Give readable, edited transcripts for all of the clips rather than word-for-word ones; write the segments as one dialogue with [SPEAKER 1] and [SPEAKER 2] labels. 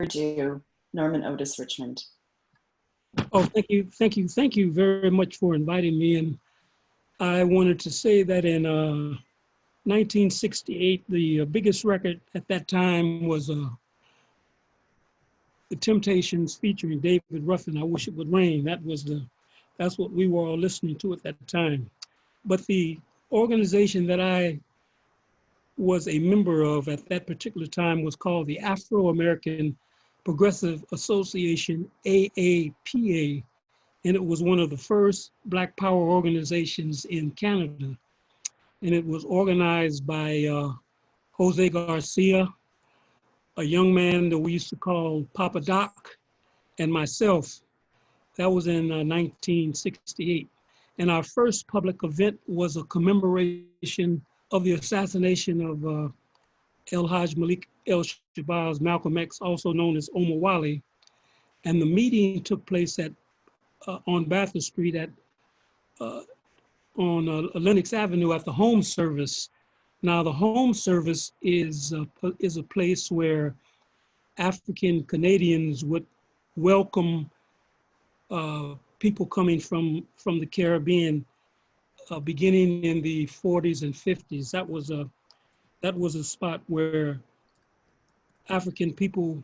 [SPEAKER 1] you, Norman Otis Richmond.
[SPEAKER 2] Oh, thank you very much for inviting me. And I wanted to say that in 1968, the biggest record at that time was The Temptations featuring David Ruffin, I Wish It Would Rain. That's what we were all listening to at that time. But the organization that I was a member of at that particular time was called the Afro-American Progressive Association, AAPA, and it was one of the first Black Power organizations in Canada. And it was organized by Jose Garcia, a young man that we used to call Papa Doc, and myself. That was in 1968. And our first public event was a commemoration of the assassination of El-Hajj, Malik, El-Shabazz, Malcolm X, also known as Omar Wali. And the meeting took place on Bathurst Street on Lenox Avenue at the Home Service. Now the Home Service is a place where African Canadians would welcome people coming from the Caribbean, beginning in the 40s and 50s. That was a spot where African people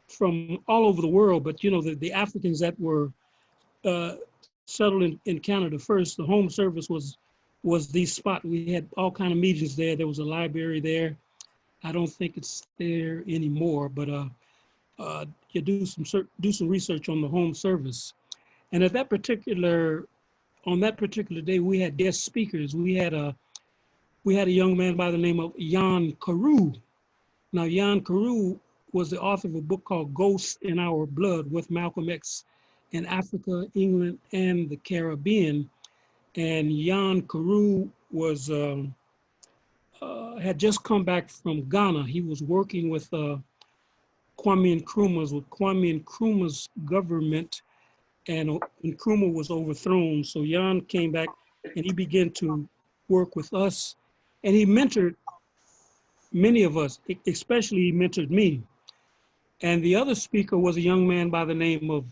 [SPEAKER 2] from all over the world, but you know, the Africans that were settled in Canada first, the Home Service was the spot. We had all kind of meetings there. There was a library there. I don't think it's there anymore, but you do some research on the Home Service. And on that particular day, we had guest speakers. We had a young man by the name of Jan Carew. Now, Jan Carew was the author of a book called Ghosts in Our Blood with Malcolm X in Africa, England, and the Caribbean. And Jan Carew was had just come back from Ghana. He was working with Kwame Nkrumah's government, and Nkrumah was overthrown. So Jan came back and he began to work with us, and he mentored many of us, especially he mentored me. And the other speaker was a young man by the name of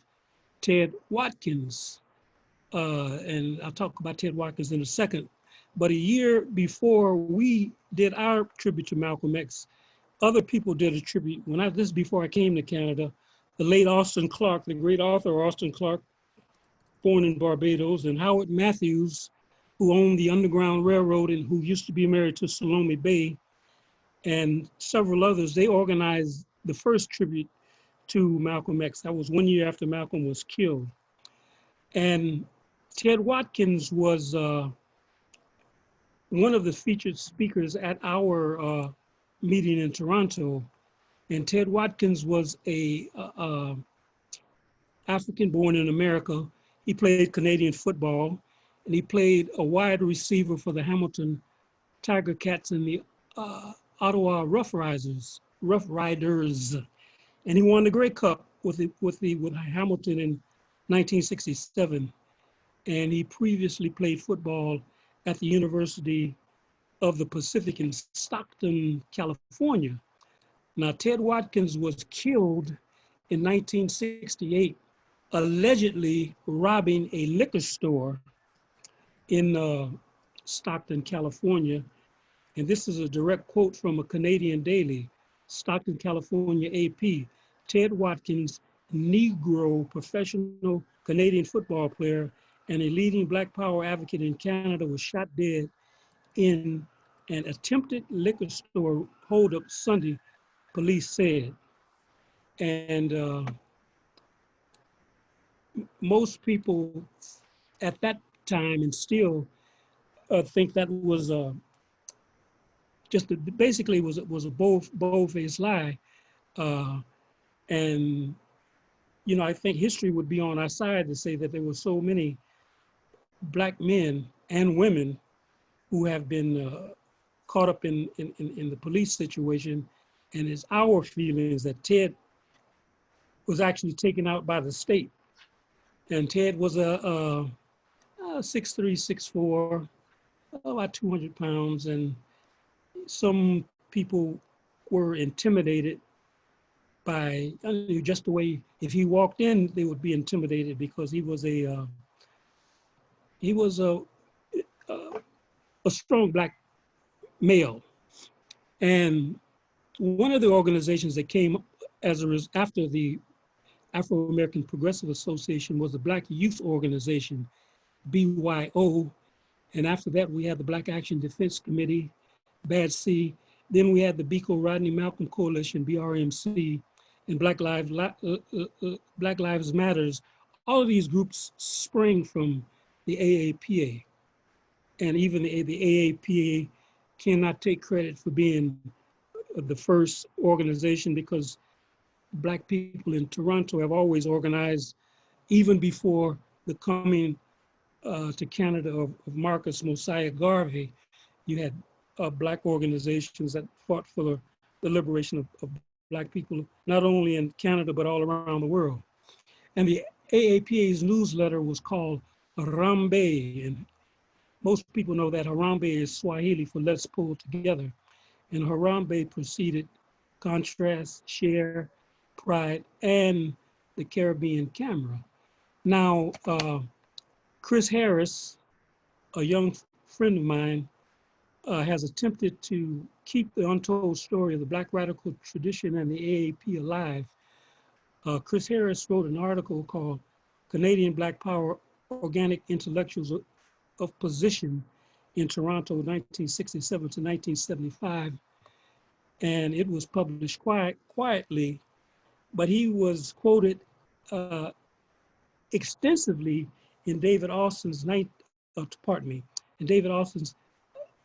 [SPEAKER 2] Ted Watkins. And I'll talk about Ted Watkins in a second. But a year before we did our tribute to Malcolm X, other people did a tribute. This is before I came to Canada, the late Austin Clarke, the great author Austin Clarke, born in Barbados, and Howard Matthews, who owned the Underground Railroad and who used to be married to Salome Bay, and several others, they organized the first tribute to Malcolm X. That was 1 year after Malcolm was killed. And Ted Watkins was one of the featured speakers at our meeting in Toronto. And Ted Watkins was a African born in America. He played Canadian football, and he played a wide receiver for the Hamilton Tiger Cats and the Ottawa Rough Riders. And he won the Grey Cup with Hamilton in 1967. And he previously played football at the University of the Pacific in Stockton, California. Now, Ted Watkins was killed in 1968, allegedly robbing a liquor store in Stockton, California. And this is a direct quote from a Canadian daily, Stockton, California AP. Ted Watkins, Negro professional Canadian football player and a leading Black Power advocate in Canada, was shot dead in an attempted liquor store holdup Sunday, police said. And most people at that time and still think that was basically was a bold-faced lie. And you know, I think history would be on our side to say that there were so many Black men and women who have been caught up in the police situation. And it's our feelings that Ted was actually taken out by the state. And Ted was a 6'3", 6'4", about 200 pounds. And some people were intimidated by just the way, if he walked in, they would be intimidated because he was a strong black male. And one of the organizations that came after the Afro-American Progressive Association was the Black Youth Organization, BYO. And after that, we had the Black Action Defense Committee, BADC. Then we had the Biko Rodney Malcolm Coalition, BRMC, and Black Lives Matters. All of these groups spring from the AAPA. And even the AAPA cannot take credit for being the first organization, because Black people in Toronto have always organized, even before the coming to Canada of Marcus Mosiah Garvey. You had Black organizations that fought for the liberation of Black people, not only in Canada, but all around the world. And the AAPA's newsletter was called Harambe. And most people know that Harambe is Swahili for let's pull together. And Harambe preceded Contrast, Share, Pride, and the Caribbean Camera. Now, Chris Harris, a young friend of mine, has attempted to keep the untold story of the Black radical tradition and the AAP alive. Chris Harris wrote an article called Canadian Black Power, Organic Intellectuals of Position in Toronto, 1967 to 1975. And it was published quietly, but he was quoted extensively in David Austin's in David Austin's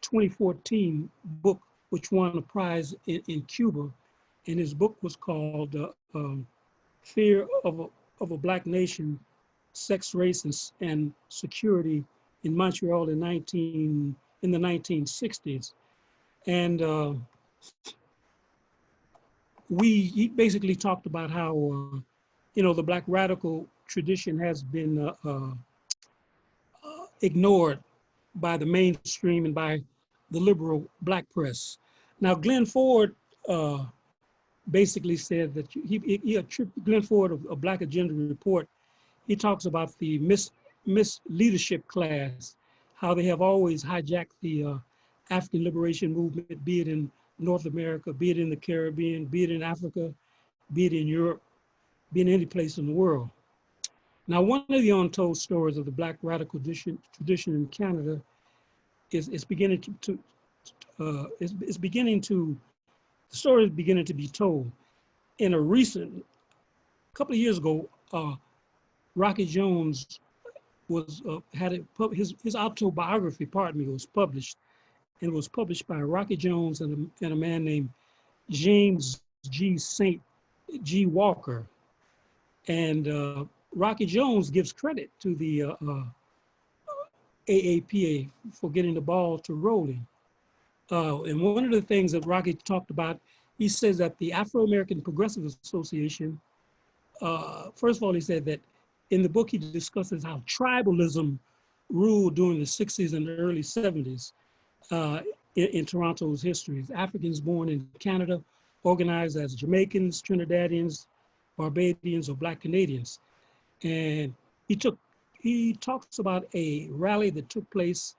[SPEAKER 2] 2014 book, which won a prize in Cuba. And his book was called Fear of a Black Nation, Sex, Race, and Security in Montreal in the 1960s. And he basically talked about how, the Black radical tradition has been ignored by the mainstream and by the liberal Black press. Now, Glenn Ford basically said that Glenn Ford of Black Agenda Report, he talks about the misleadership class, how they have always hijacked the African liberation movement, be it in North America, be it in the Caribbean, be it in Africa, be it in Europe, be it any place in the world. Now, one of the untold stories of the Black radical tradition in Canada is beginning the story is beginning to be told. In a couple of years ago, Rocky Jones his autobiography, was published, and it was published by Rocky Jones and a man named James G. Walker. And Rocky Jones gives credit to the AAPA for getting the ball to rolling. And one of the things that Rocky talked about, he says that the Afro-American Progressive Association, first of all, he said that in the book, he discusses how tribalism ruled during the 60s and the early 70s in Toronto's history. Africans born in Canada organized as Jamaicans, Trinidadians, Barbadians, or Black Canadians. And he talks about a rally that took place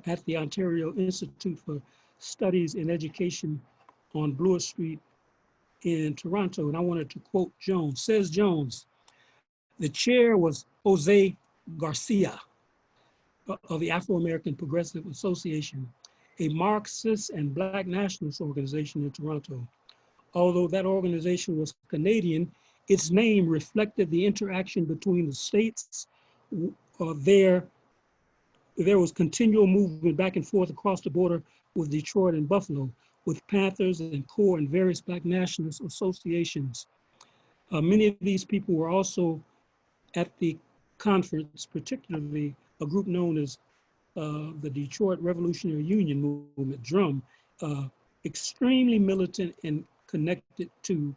[SPEAKER 2] at the Ontario Institute for Studies in Education on Bloor Street in Toronto. And I wanted to quote Jones. Says Jones, the chair was Jose Garcia of the Afro-American Progressive Association, a Marxist and Black nationalist organization in Toronto. Although that organization was Canadian, its name reflected the interaction between the states. There was continual movement back and forth across the border with Detroit and Buffalo, with Panthers and CORE and various Black nationalist associations. Many of these people were also at the conference, particularly a group known as the Detroit Revolutionary Union Movement, DRUM, extremely militant and connected to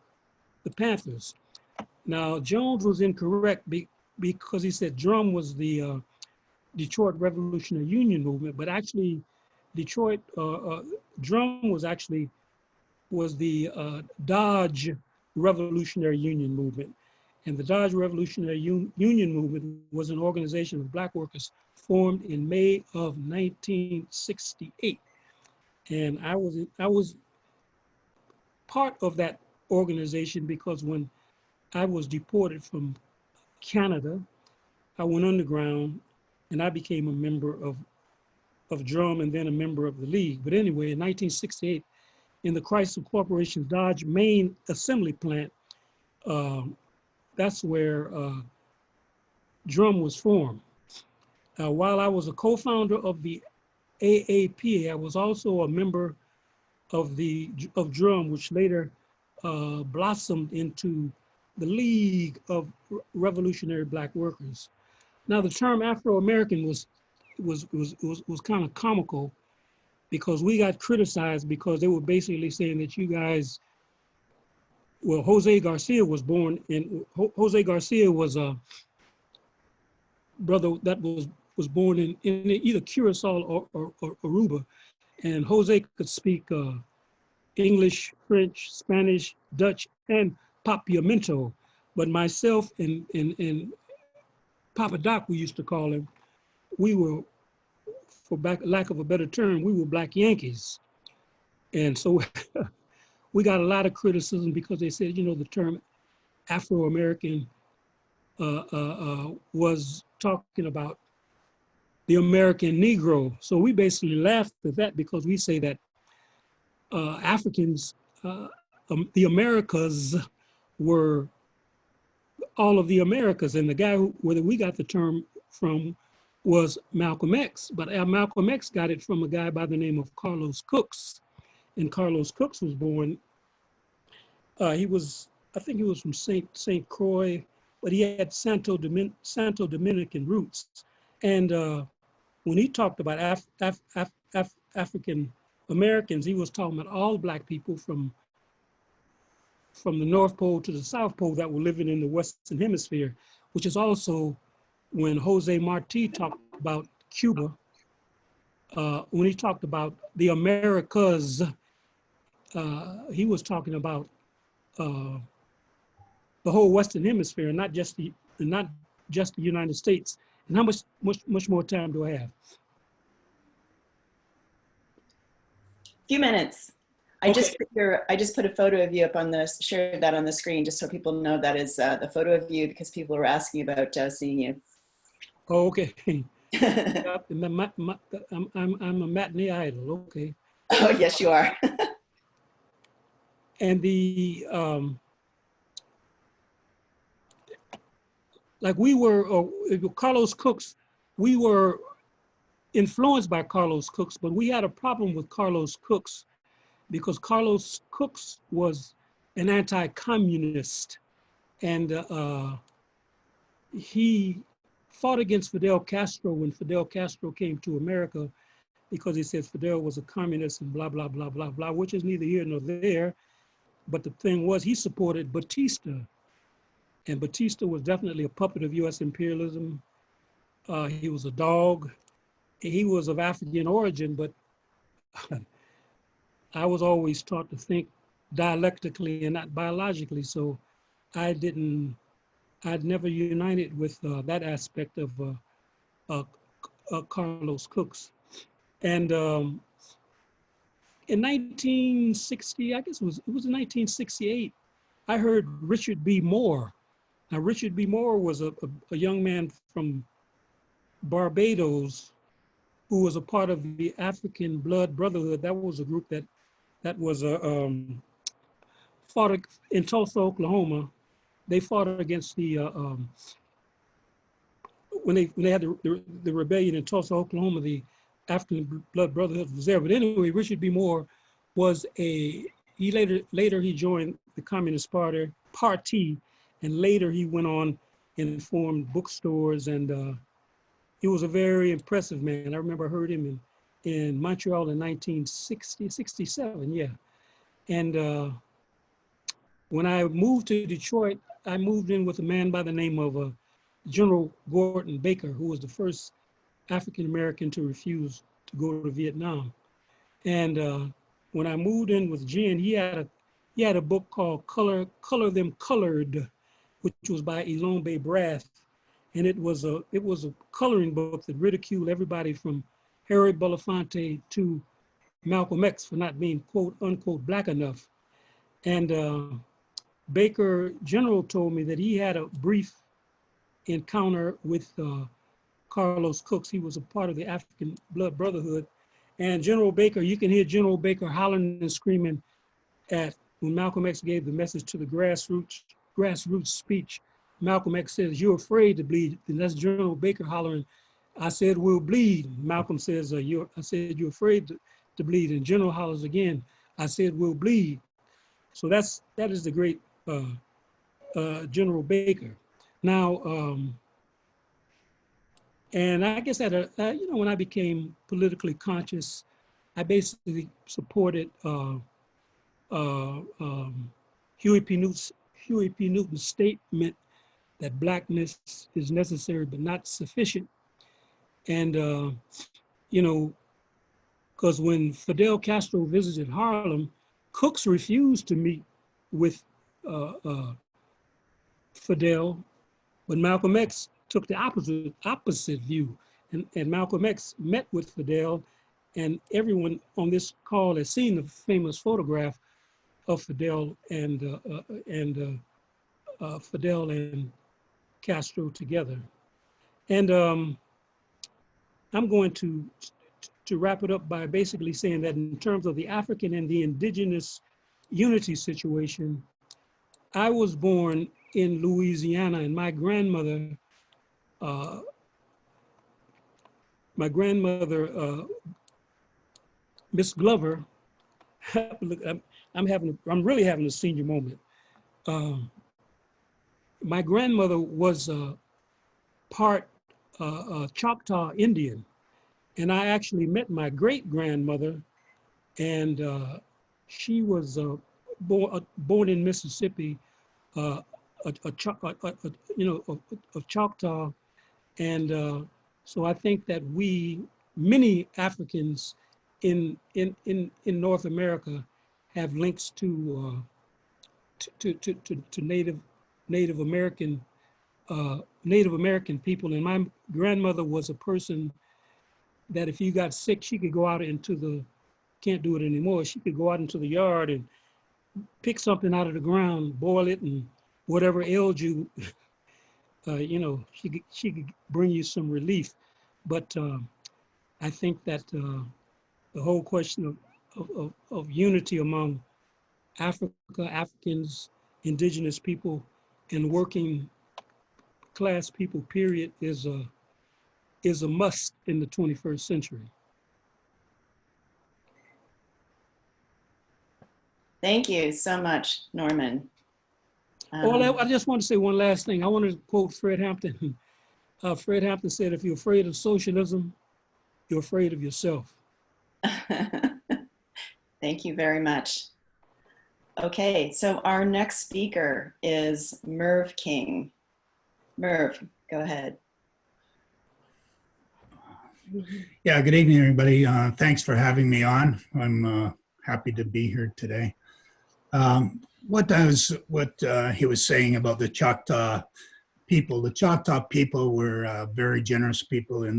[SPEAKER 2] the Panthers. Now, Jones was incorrect because he said DRUM was the Detroit Revolutionary Union Movement, but actually DRUM was the Dodge Revolutionary Union movement. And the Dodge Revolutionary Union movement was an organization of Black workers formed in May of 1968. And I was part of that organization because when I was deported from Canada, I went underground and I became a member of Drum and then a member of the League. But anyway, in 1968, in the Chrysler Corporation's Dodge main assembly plant, that's where Drum was formed. While I was a co-founder of the AAPA, I was also a member of Drum, which later blossomed into the League of Revolutionary Black Workers. Now, the term Afro-American was kind of comical because we got criticized because they were basically saying that you guys, well, Jose Garcia was born in, Jose Garcia was a brother that was born in either Curacao or Aruba, and Jose could speak English, French, Spanish, Dutch, and Papiamento. But myself and Papa Doc, we used to call him, we were, for lack of a better term, we were Black Yankees. And so we got a lot of criticism because they said, you know, the term Afro-American was talking about the American Negro. So we basically laughed at that because we say that Africans, the Americas were all of the Americas, and the guy where we got the term from was Malcolm X, but Malcolm X got it from a guy by the name of Carlos Cooks, and Carlos Cooks was born, I think he was from St. Croix, but he had Santo Dominican roots, and when he talked about African Americans, he was talking about all Black people from the North Pole to the South Pole that were living in the Western Hemisphere, which is also when Jose Marti talked about Cuba, when he talked about the Americas, he was talking about the whole Western Hemisphere, not just the United States. And how much more time do I have?
[SPEAKER 1] Few minutes. I just put a photo of you up on the, shared that on the screen just so people know that is the photo of you because people were asking about seeing you.
[SPEAKER 2] Oh, okay. I'm a matinee idol, okay.
[SPEAKER 1] Oh, yes, you are.
[SPEAKER 2] And the, like we were, Carlos Cooks, we were influenced by Carlos Cooks, but we had a problem with Carlos Cooks because Carlos Cooks was an anti-communist, and he fought against Fidel Castro when Fidel Castro came to America because he said Fidel was a communist and blah, blah, blah, blah, blah, which is neither here nor there. But the thing was, he supported Batista, and Batista was definitely a puppet of US imperialism. He was a dog. He was of African origin, but I was always taught to think dialectically and not biologically, so I'd never united with that aspect of Carlos Cooks. And in 1960, I guess it was in 1968, I heard Richard B. Moore. Now, Richard B. Moore was a young man from Barbados who was a part of the African Blood Brotherhood. That was a group that was fought in Tulsa, Oklahoma. They fought against the when they had the rebellion in Tulsa, Oklahoma. The African Blood Brotherhood was there. But anyway, Richard B. Moore was he later he joined the Communist Party, and later he went on and formed bookstores, and he was a very impressive man. I remember I heard him in Montreal in 1967, yeah. And when I moved to Detroit, I moved in with a man by the name of General Gordon Baker, who was the first African-American to refuse to go to Vietnam. And when I moved in with Jen, he had he had a book called Color Them Colored, which was by Elombe Brath. And it was a coloring book that ridiculed everybody from Harry Belafonte to Malcolm X for not being quote unquote black enough. And Baker General told me that he had a brief encounter with Carlos Cooks. He was a part of the African Blood Brotherhood. And General Baker, you can hear General Baker hollering and screaming at when Malcolm X gave the message to the grassroots speech. Malcolm X says, "You're afraid to bleed." And that's General Baker hollering, "I said we'll bleed." Malcolm says, I said, "You're afraid to bleed." And General hollers again, "I said we'll bleed." So that is the great General Baker. Now, and I guess when I became politically conscious, I basically supported Huey P. Newton's statement that blackness is necessary but not sufficient. And, because when Fidel Castro visited Harlem, Cooks refused to meet with Fidel, but Malcolm X took the opposite view. And Malcolm X met with Fidel, and everyone on this call has seen the famous photograph of Fidel and Castro together. And I'm going to wrap it up by basically saying that in terms of the African and the indigenous unity situation, I was born in Louisiana, and my grandmother, Miss Glover, look, I'm really having a senior moment. My grandmother was part Choctaw Indian, and I actually met my great grandmother, and she was born in Mississippi, of Choctaw, and so I think that many Africans in North America have links to Native American people. And my grandmother was a person that if you got sick, she could go out can't do it anymore, she could go out into the yard and pick something out of the ground, boil it, and whatever ailed you, she could bring you some relief. But I think that the whole question of unity among Africans, indigenous people, and working class people, period, is a must in the 21st century.
[SPEAKER 1] Thank you so much, Norman.
[SPEAKER 2] I just want to say one last thing. I want to quote Fred Hampton. Fred Hampton said, "If you're afraid of socialism, you're afraid of yourself."
[SPEAKER 1] Thank you very much. Okay, so our next speaker is Merv King. Merv, go ahead.
[SPEAKER 3] Yeah, good evening, everybody. Thanks for having me on. I'm happy to be here today. What he was saying about the Choctaw people. The Choctaw people were very generous people in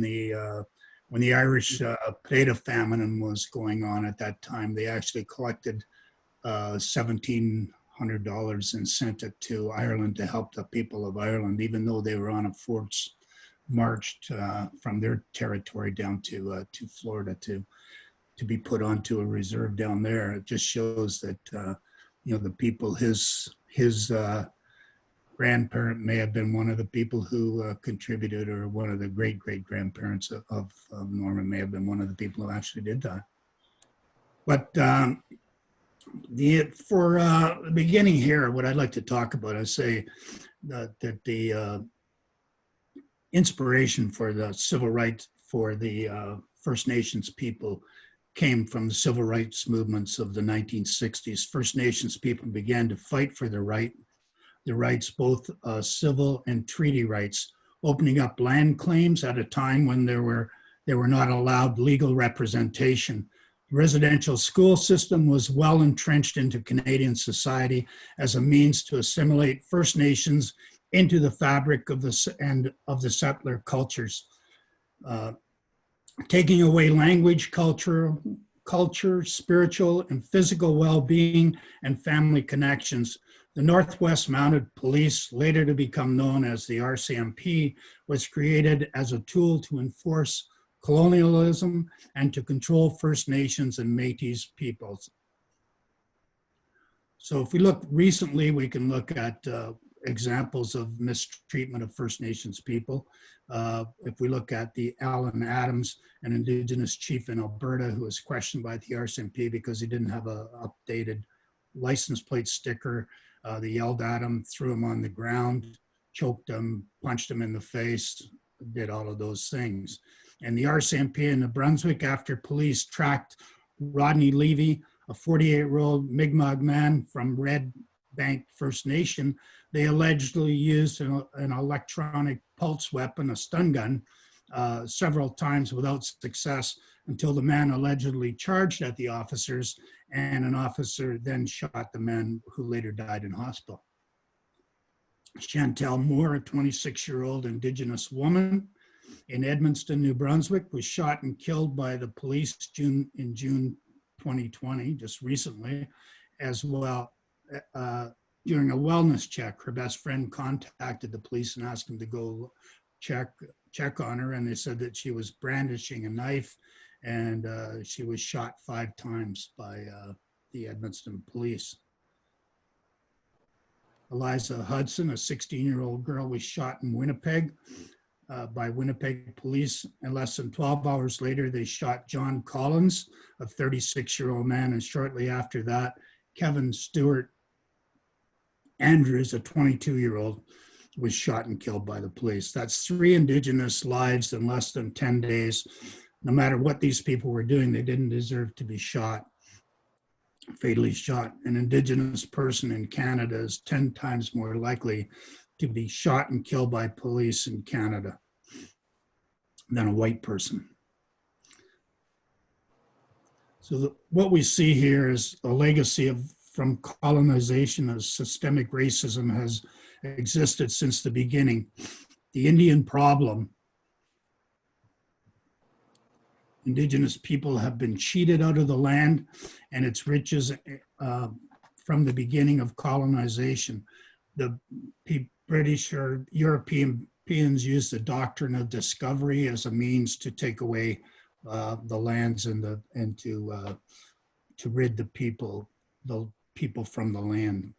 [SPEAKER 3] when the Irish potato famine was going on at that time. They actually collected $1,700 and sent it to Ireland to help the people of Ireland, even though they were on a forced march from their territory down to Florida to be put onto a reserve down there. It just shows that the people, his grandparent may have been one of the people who contributed, or one of the great-great-grandparents of Norman may have been one of the people who actually did that. But for the beginning here, what I'd like to talk about, I say that the inspiration for the civil rights for the First Nations people came from the civil rights movements of the 1960s. First Nations people began to fight for their rights, both civil and treaty rights, opening up land claims at a time when they were not allowed legal representation The residential school system was well entrenched into Canadian society as a means to assimilate First Nations into the fabric of the settler cultures. Taking away language, culture, spiritual and physical well-being, and family connections. The Northwest Mounted Police, later to become known as the RCMP, was created as a tool to enforce colonialism and to control First Nations and Métis peoples. So if we look recently, we can look at examples of mistreatment of First Nations people. If we look at the Alan Adams, an Indigenous chief in Alberta who was questioned by the RCMP because he didn't have an updated license plate sticker. They yelled at him, threw him on the ground, choked him, punched him in the face, did all of those things. And the RCMP in New Brunswick, after police tracked Rodney Levy, a 48-year-old Mi'kmaq man from Red Bank First Nation, they allegedly used an electronic pulse weapon, a stun gun, several times without success until the man allegedly charged at the officers, and an officer then shot the man who later died in hospital. Chantel Moore, a 26-year-old Indigenous woman in Edmundston, New Brunswick, was shot and killed by the police in June 2020, just recently, as well. During a wellness check, her best friend contacted the police and asked them to go check on her, and they said that she was brandishing a knife, and she was shot 5 times by the Edmundston police. Eliza Hudson, a 16-year-old girl, was shot in Winnipeg by Winnipeg police, and less than 12 hours later, they shot John Collins, a 36-year-old man, and shortly after that, Kevin Stewart Andrews, a 22-year-old, was shot and killed by the police. That's 3 Indigenous lives in less than 10 days. No matter what these people were doing, they didn't deserve to be shot, fatally shot. An Indigenous person in Canada is 10 times more likely to be shot and killed by police in Canada than a white person. So what we see here is a legacy from colonization as systemic racism has existed since the beginning. The Indian problem. Indigenous people have been cheated out of the land and its riches from the beginning of colonization. The British or Europeans used the doctrine of discovery as a means to take away the lands and to rid the people from the land.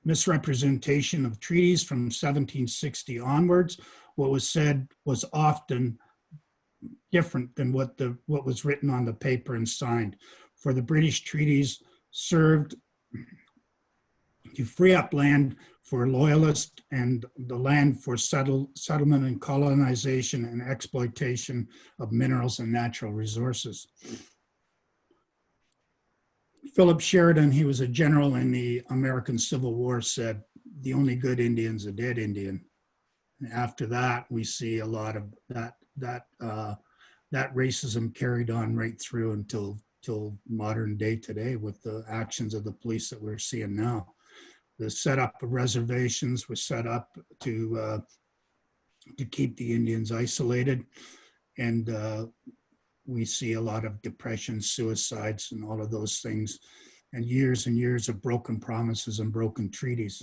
[SPEAKER 3] Misrepresentation of treaties from 1760 onwards. What was said was often different than what was written on the paper and signed. For the British treaties served to free up land for loyalists and the land for settlement and colonization and exploitation of minerals and natural resources. Philip Sheridan, he was a general in the American Civil War, said, "The only good Indian's a dead Indian." And after that, we see a lot of that racism carried on right through until modern day today with the actions of the police that we're seeing now. The setup of reservations was set up to keep the Indians isolated, and we see a lot of depression, suicides, and all of those things, and years of broken promises and broken treaties.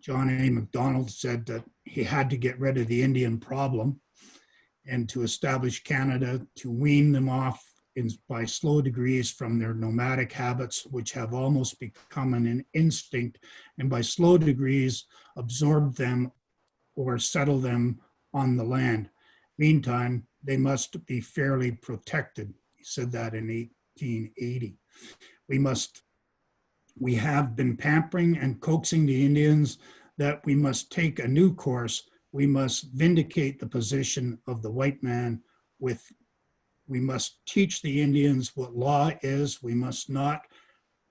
[SPEAKER 3] John A. Macdonald said that he had to get rid of the Indian problem and to establish Canada, to wean them off by slow degrees from their nomadic habits, which have almost become an instinct, and by slow degrees absorb them or settle them on the land. Meantime, they must be fairly protected. He said that in 1880. We have been pampering and coaxing the Indians that we must take a new course. We must vindicate the position of the white man we must teach the Indians what law is. We must not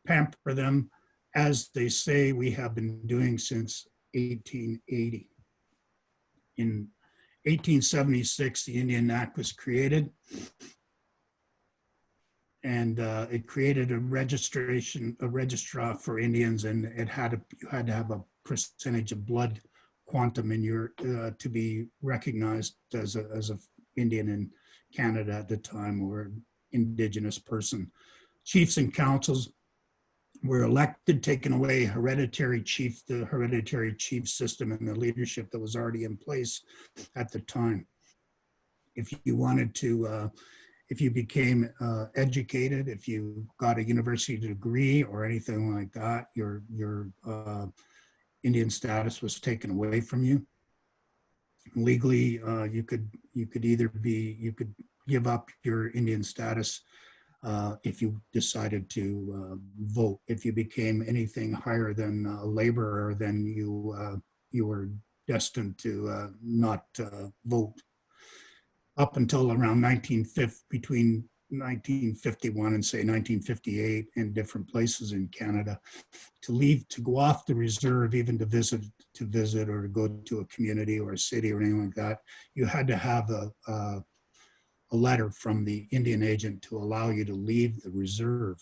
[SPEAKER 3] pamper them as they say we have been doing since 1880. In 1876, the Indian Act was created. and it created a registrar for Indians, and you had to have a percentage of blood quantum in your to be recognized as a Indian in Canada at the time, or Indigenous person. Chiefs and councils were elected, taking away the hereditary chief system and the leadership that was already in place at the time. If you wanted to, if you became educated, if you got a university degree or anything like that, your Indian status was taken away from you. Legally, you could give up your Indian status if you decided to vote. If you became anything higher than a laborer, then you were destined to not vote. Up until around between 1951 and say 1958, in different places in Canada, to go off the reserve, even to visit or to go to a community or a city or anything like that, you had to have a letter from the Indian agent to allow you to leave the reserve.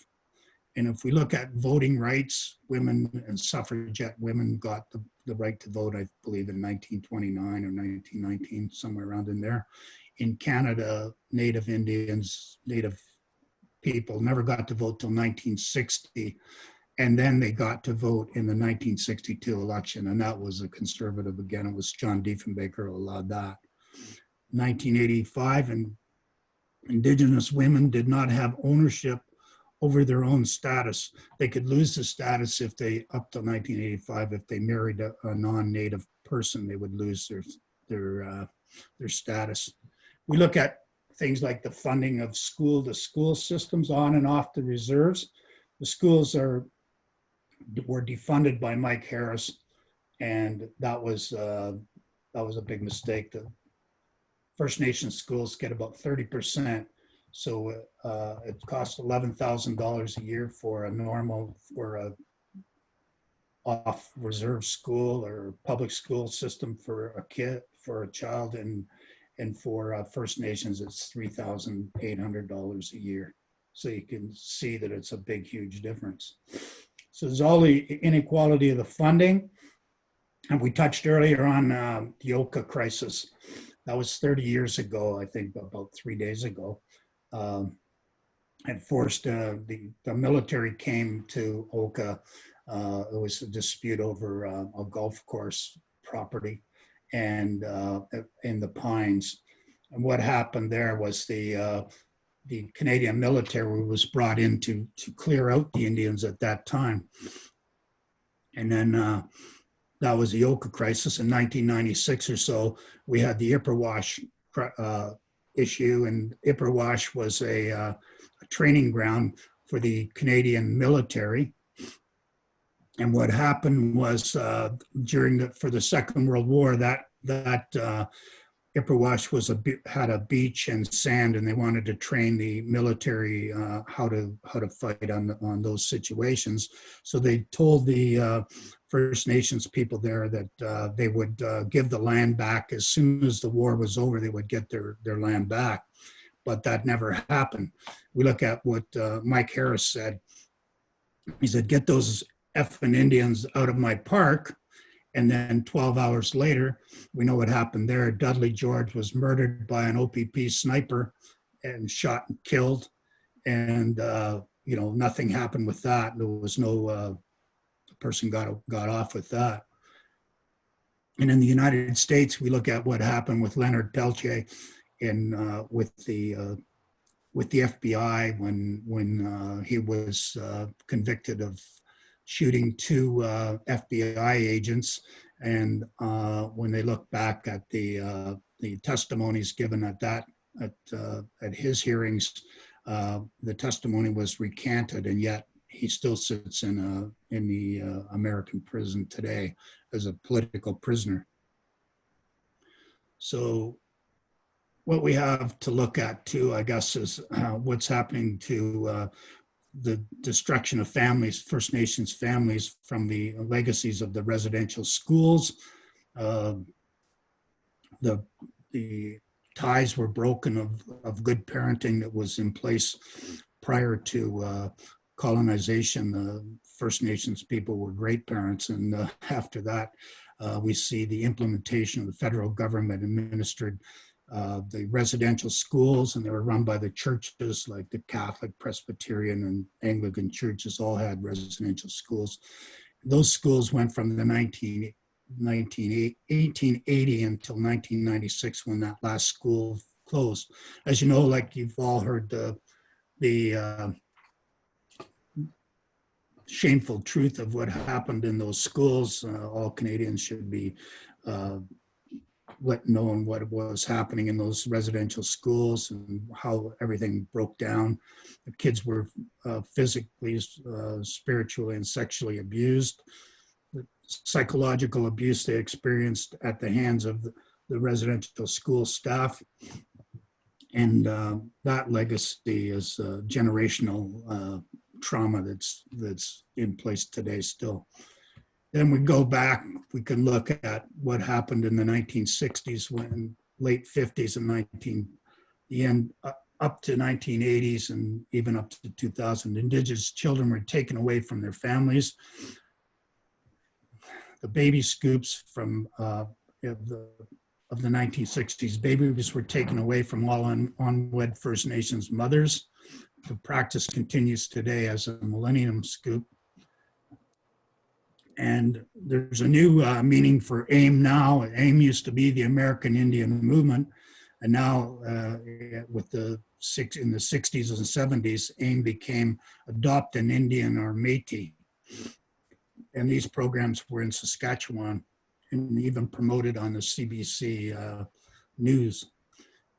[SPEAKER 3] And if we look at voting rights, women and suffragette women got the right to vote, I believe, in 1929 or 1919, somewhere around in there. In Canada, Native Indians, Native people never got to vote till 1960. And then they got to vote in the 1962 election. And that was a conservative again. It was John Diefenbaker who allowed that. 1985, and Indigenous women did not have ownership over their own status. They could lose the status if they, up to 1985, if they married a non-Native person, they would lose their status. We look at things like the funding of school-to-school systems on and off the reserves. The schools were defunded by Mike Harris, and that was a big mistake. The First Nations schools get about 30%, so it costs $11,000 a year for a off-reserve school or public school system for a child, and for First Nations, it's $3,800 a year. So you can see that it's a big, huge difference. So there's all the inequality of the funding. And we touched earlier on the Oka crisis. That was 30 years ago, I think, about 3 days ago. And forced, the military came to Oka. It was a dispute over a golf course property and in the Pines. And what happened there was the Canadian military was brought in to clear out the Indians at that time. And then that was the Oka crisis. In 1996 or so, we had the Ipperwash issue, and Ipperwash was a training ground for the Canadian military. And what happened was for the Second World War, that Ipperwash had a beach and sand, and they wanted to train the military how to fight on those situations. So they told the First Nations people there that they would give the land back as soon as the war was over. They would get their land back, but that never happened. We look at what Mike Harris said. He said, "Get those effing Indians out of my park." And then 12 hours later, we know what happened there. Dudley George was murdered by an OPP sniper and shot and killed. And, nothing happened with that. There was no, the person got off with that. And in the United States, we look at what happened with Leonard Peltier with the FBI when he was convicted of shooting 2 FBI agents, and when they look back at the testimonies given at his hearings, the testimony was recanted, and yet he still sits in the American prison today as a political prisoner. So what we have to look at too, I guess, is what's happening to the destruction of families, First Nations families, from the legacies of the residential schools. The ties were broken of good parenting that was in place prior to colonization, the First Nations people were great parents, and after that, we see the implementation of the federal government administered the residential schools, and they were run by the churches, like the Catholic, Presbyterian, and Anglican churches all had residential schools. Those schools went from the 1880 until 1996, when that last school closed. As you know, like you've all heard the shameful truth of what happened in those schools. All Canadians should be let know what was happening in those residential schools and how everything broke down. The kids were physically, spiritually, and sexually abused. The psychological abuse they experienced at the hands of the residential school staff. And that legacy is generational trauma that's in place today still. Then we go back, we can look at what happened in the 1960s, when late 50s and the end up to 1980s and even up to 2000. Indigenous children were taken away from their families. The baby scoops from of the 1960s, babies were taken away from all unwed First Nations mothers. The practice continues today as a millennium scoop. And there's a new meaning for AIM now. AIM used to be the American Indian Movement, and now with in the 60s and 70s, AIM became Adopt an Indian or Métis. And these programs were in Saskatchewan and even promoted on the CBC News.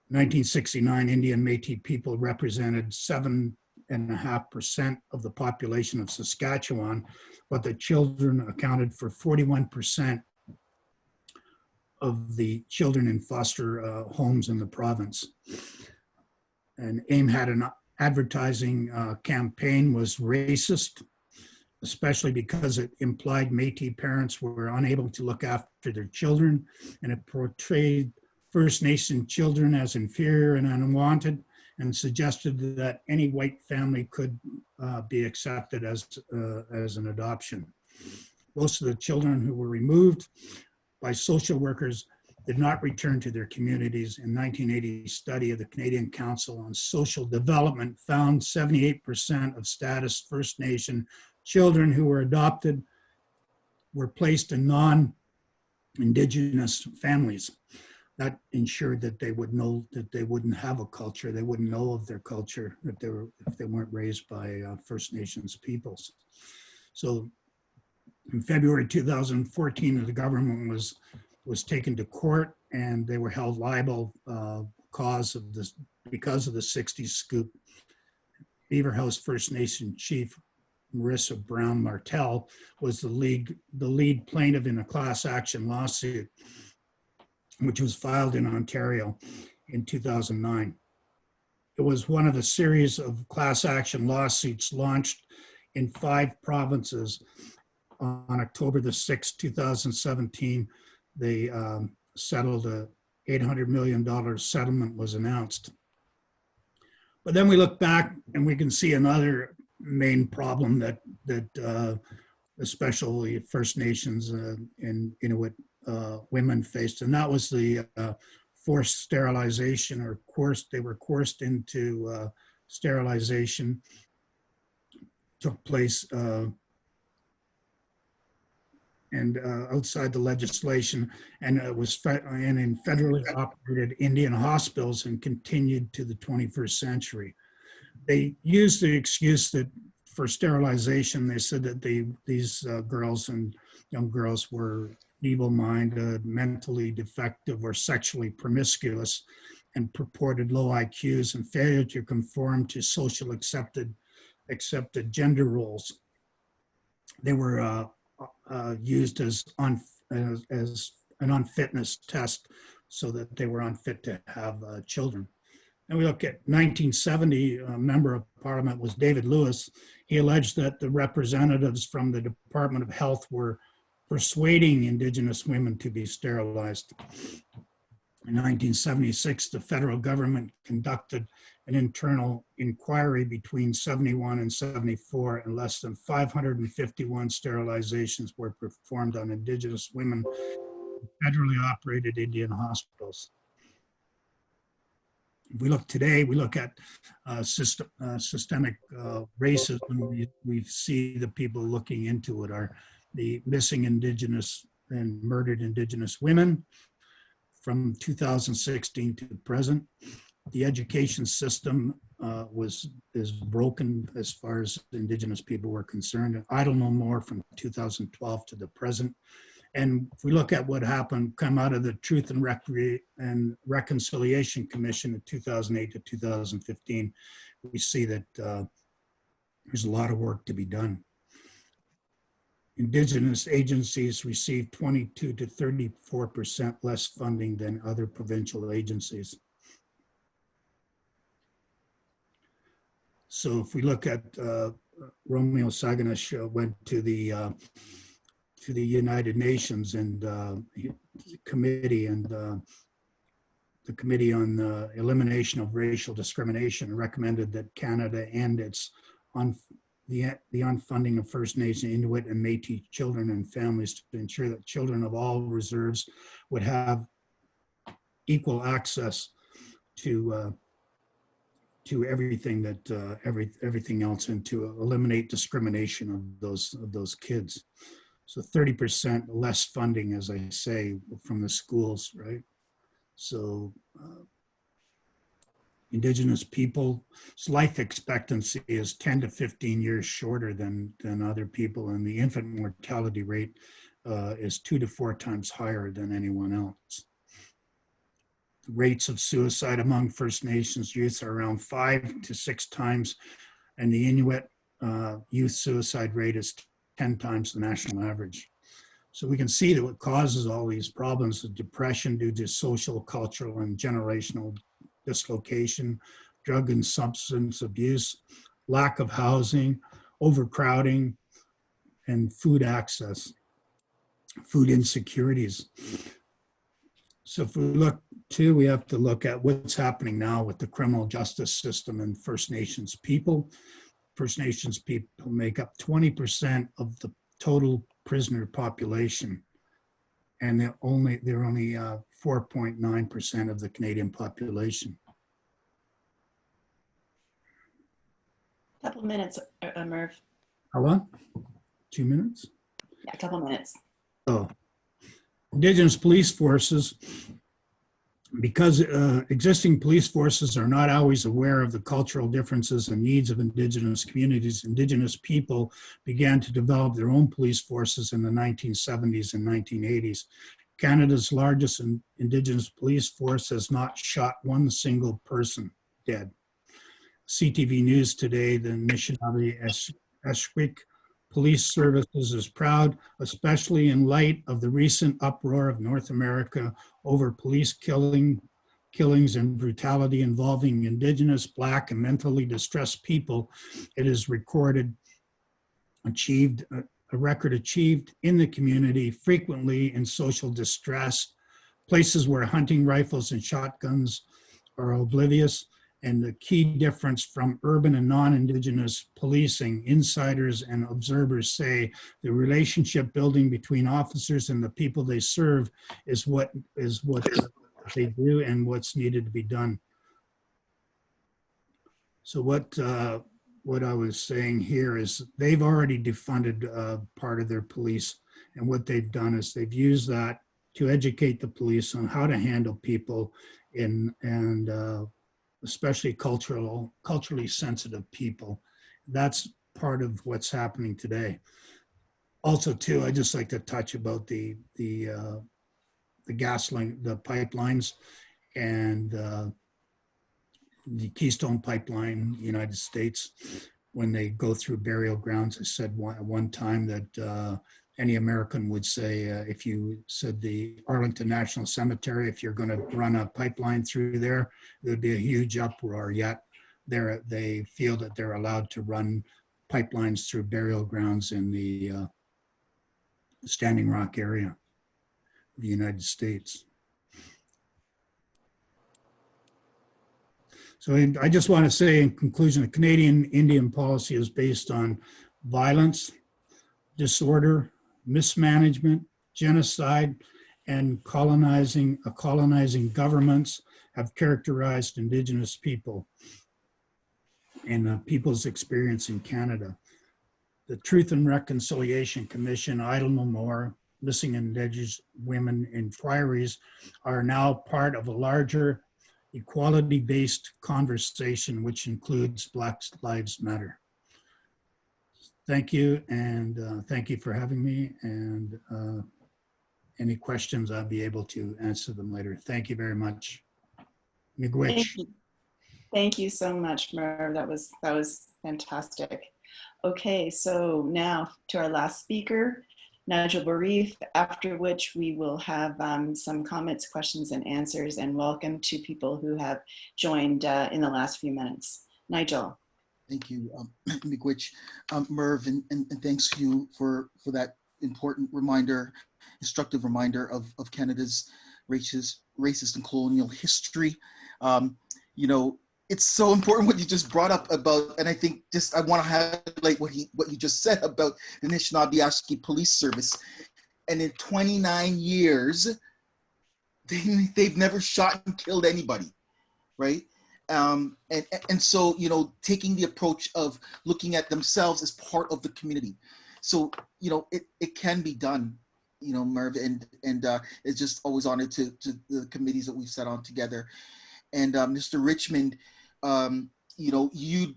[SPEAKER 3] 1969, Indian Métis people represented 7.5% of the population of Saskatchewan, but the children accounted for 41% of the children in foster homes in the province. And AIM had an advertising campaign was racist, especially because it implied Métis parents were unable to look after their children, and it portrayed First Nation children as inferior and unwanted, and suggested that any white family could be accepted as an adoption. Most of the children who were removed by social workers did not return to their communities. In 1980 study of the Canadian Council on Social Development found 78% of status First Nation children who were adopted were placed in non-Indigenous families. That ensured that they would know that they wouldn't have a culture, they wouldn't know of their culture if they weren't raised by First Nations peoples. So in February 2014, the government was taken to court, and they were held liable because of the 60s scoop. Beaver House First Nation Chief Marissa Brown Martell was the lead plaintiff in a class action lawsuit, which was filed in Ontario in 2009. It was one of a series of class action lawsuits launched in 5 provinces. On October the 6th, 2017, they settled a $800 million settlement was announced. But then we look back and we can see another main problem that especially First Nations and Inuit women faced, and that was the forced sterilization, or they were coerced into sterilization. Took place and outside the legislation, and it was in federally operated Indian hospitals, and continued to the 21st century. They used the excuse that for sterilization, they said that these girls and young girls were feeble-minded, mentally defective, or sexually promiscuous, and purported low IQs and failure to conform to social accepted gender roles. They were used as an unfitness test, so that they were unfit to have children. And we look at 1970, a member of parliament was David Lewis. He alleged that the representatives from the Department of Health were persuading Indigenous women to be sterilized. In 1976, the federal government conducted an internal inquiry between 71 and 74, and less than 551 sterilizations were performed on Indigenous women in federally operated Indian hospitals. If we look today, we look at systemic racism. We see the people looking into it are the missing Indigenous and murdered Indigenous women from 2016 to present. The education system is broken as far as Indigenous people were concerned. I don't know more from 2012 to the present. And if we look at what happened, come out of the Truth and Reconciliation Commission in 2008 to 2015, we see that there's a lot of work to be done. Indigenous agencies receive 22 to 34% less funding than other provincial agencies. So if we look at Romeo Saganash went to the United Nations and the Committee on the Elimination of Racial Discrimination recommended that Canada end the unfunding of First Nation, Inuit, and Métis children and families to ensure that children of all reserves would have equal access to everything that everything else, and to eliminate discrimination of those kids. So 30% less funding, as I say, from the schools, right? So Indigenous people's life expectancy is 10 to 15 years shorter than other people, and the infant mortality rate is 2 to 4 times higher than anyone else. The rates of suicide among First Nations youth are around 5 to 6 times, and the Inuit youth suicide rate is 10 times the national average. So we can see that what causes all these problems is depression due to social, cultural, and generational dislocation, drug and substance abuse, lack of housing, overcrowding, and food access, food insecurities. So if we look too, we have to look at what's happening now with the criminal justice system and First Nations people. First Nations people make up 20% of the total prisoner population, and they're only 4.9% of the Canadian population.
[SPEAKER 1] A couple minutes, Merv.
[SPEAKER 3] How long? 2 minutes?
[SPEAKER 1] Yeah, a couple minutes.
[SPEAKER 3] Oh, Indigenous police forces, because existing police forces are not always aware of the cultural differences and needs of Indigenous communities, Indigenous people began to develop their own police forces in the 1970s and 1980s. Canada's largest Indigenous police force has not shot one single person dead. CTV News today, the Anishinaabe-Eshwick Police Services is proud, especially in light of the recent uproar of North America over police killings and brutality involving Indigenous, Black, and mentally distressed people. It is a record achieved in the community, frequently in social distress, places where hunting rifles and shotguns are oblivious. And the key difference from urban and non-Indigenous policing, insiders and observers say the relationship building between officers and the people they serve is what they do and what's needed to be done. So what I was saying here is they've already defunded part of their police, and what they've done is they've used that to educate the police on how to handle people especially culturally sensitive people. That's part of what's happening today. Also, too, I just like to touch about the gas line, the pipelines, and the Keystone Pipeline, United States. When they go through burial grounds, I said one time that any American would say, if you said the Arlington National Cemetery, if you're going to run a pipeline through there, there'd be a huge uproar. Yet they feel that they're allowed to run pipelines through burial grounds in the Standing Rock area of the United States. So I just want to say in conclusion, the Canadian Indian policy is based on violence, disorder, mismanagement, genocide, and colonizing governments have characterized Indigenous people and people's experience in Canada. The Truth and Reconciliation Commission, Idle No More, Missing Indigenous Women Inquiries are now part of a larger equality-based conversation which includes Black Lives Matter. Thank you, and thank you for having me, and any questions, I'll be able to answer them later. Thank you very much. Miigwech.
[SPEAKER 1] Thank you so much, Merv. That was fantastic. Okay, so now to our last speaker, Nigel Barriffe, after which we will have some comments, questions, and answers, and welcome to people who have joined in the last few minutes. Nigel.
[SPEAKER 4] Thank you, Miigwech, Merv, and thanks to you for that important reminder, instructive reminder of Canada's racist and colonial history. You know, it's so important what you just brought up about, and I think I want to highlight what you just said about the Anishinaabe Police Service. And in 29 years, they've never shot and killed anybody, right? And so, you know, taking the approach of looking at themselves as part of the community. So, you know, it can be done, you know, Merv, and it's just always honored to the committees that we've set on together. And Mr. Richmond, you know, you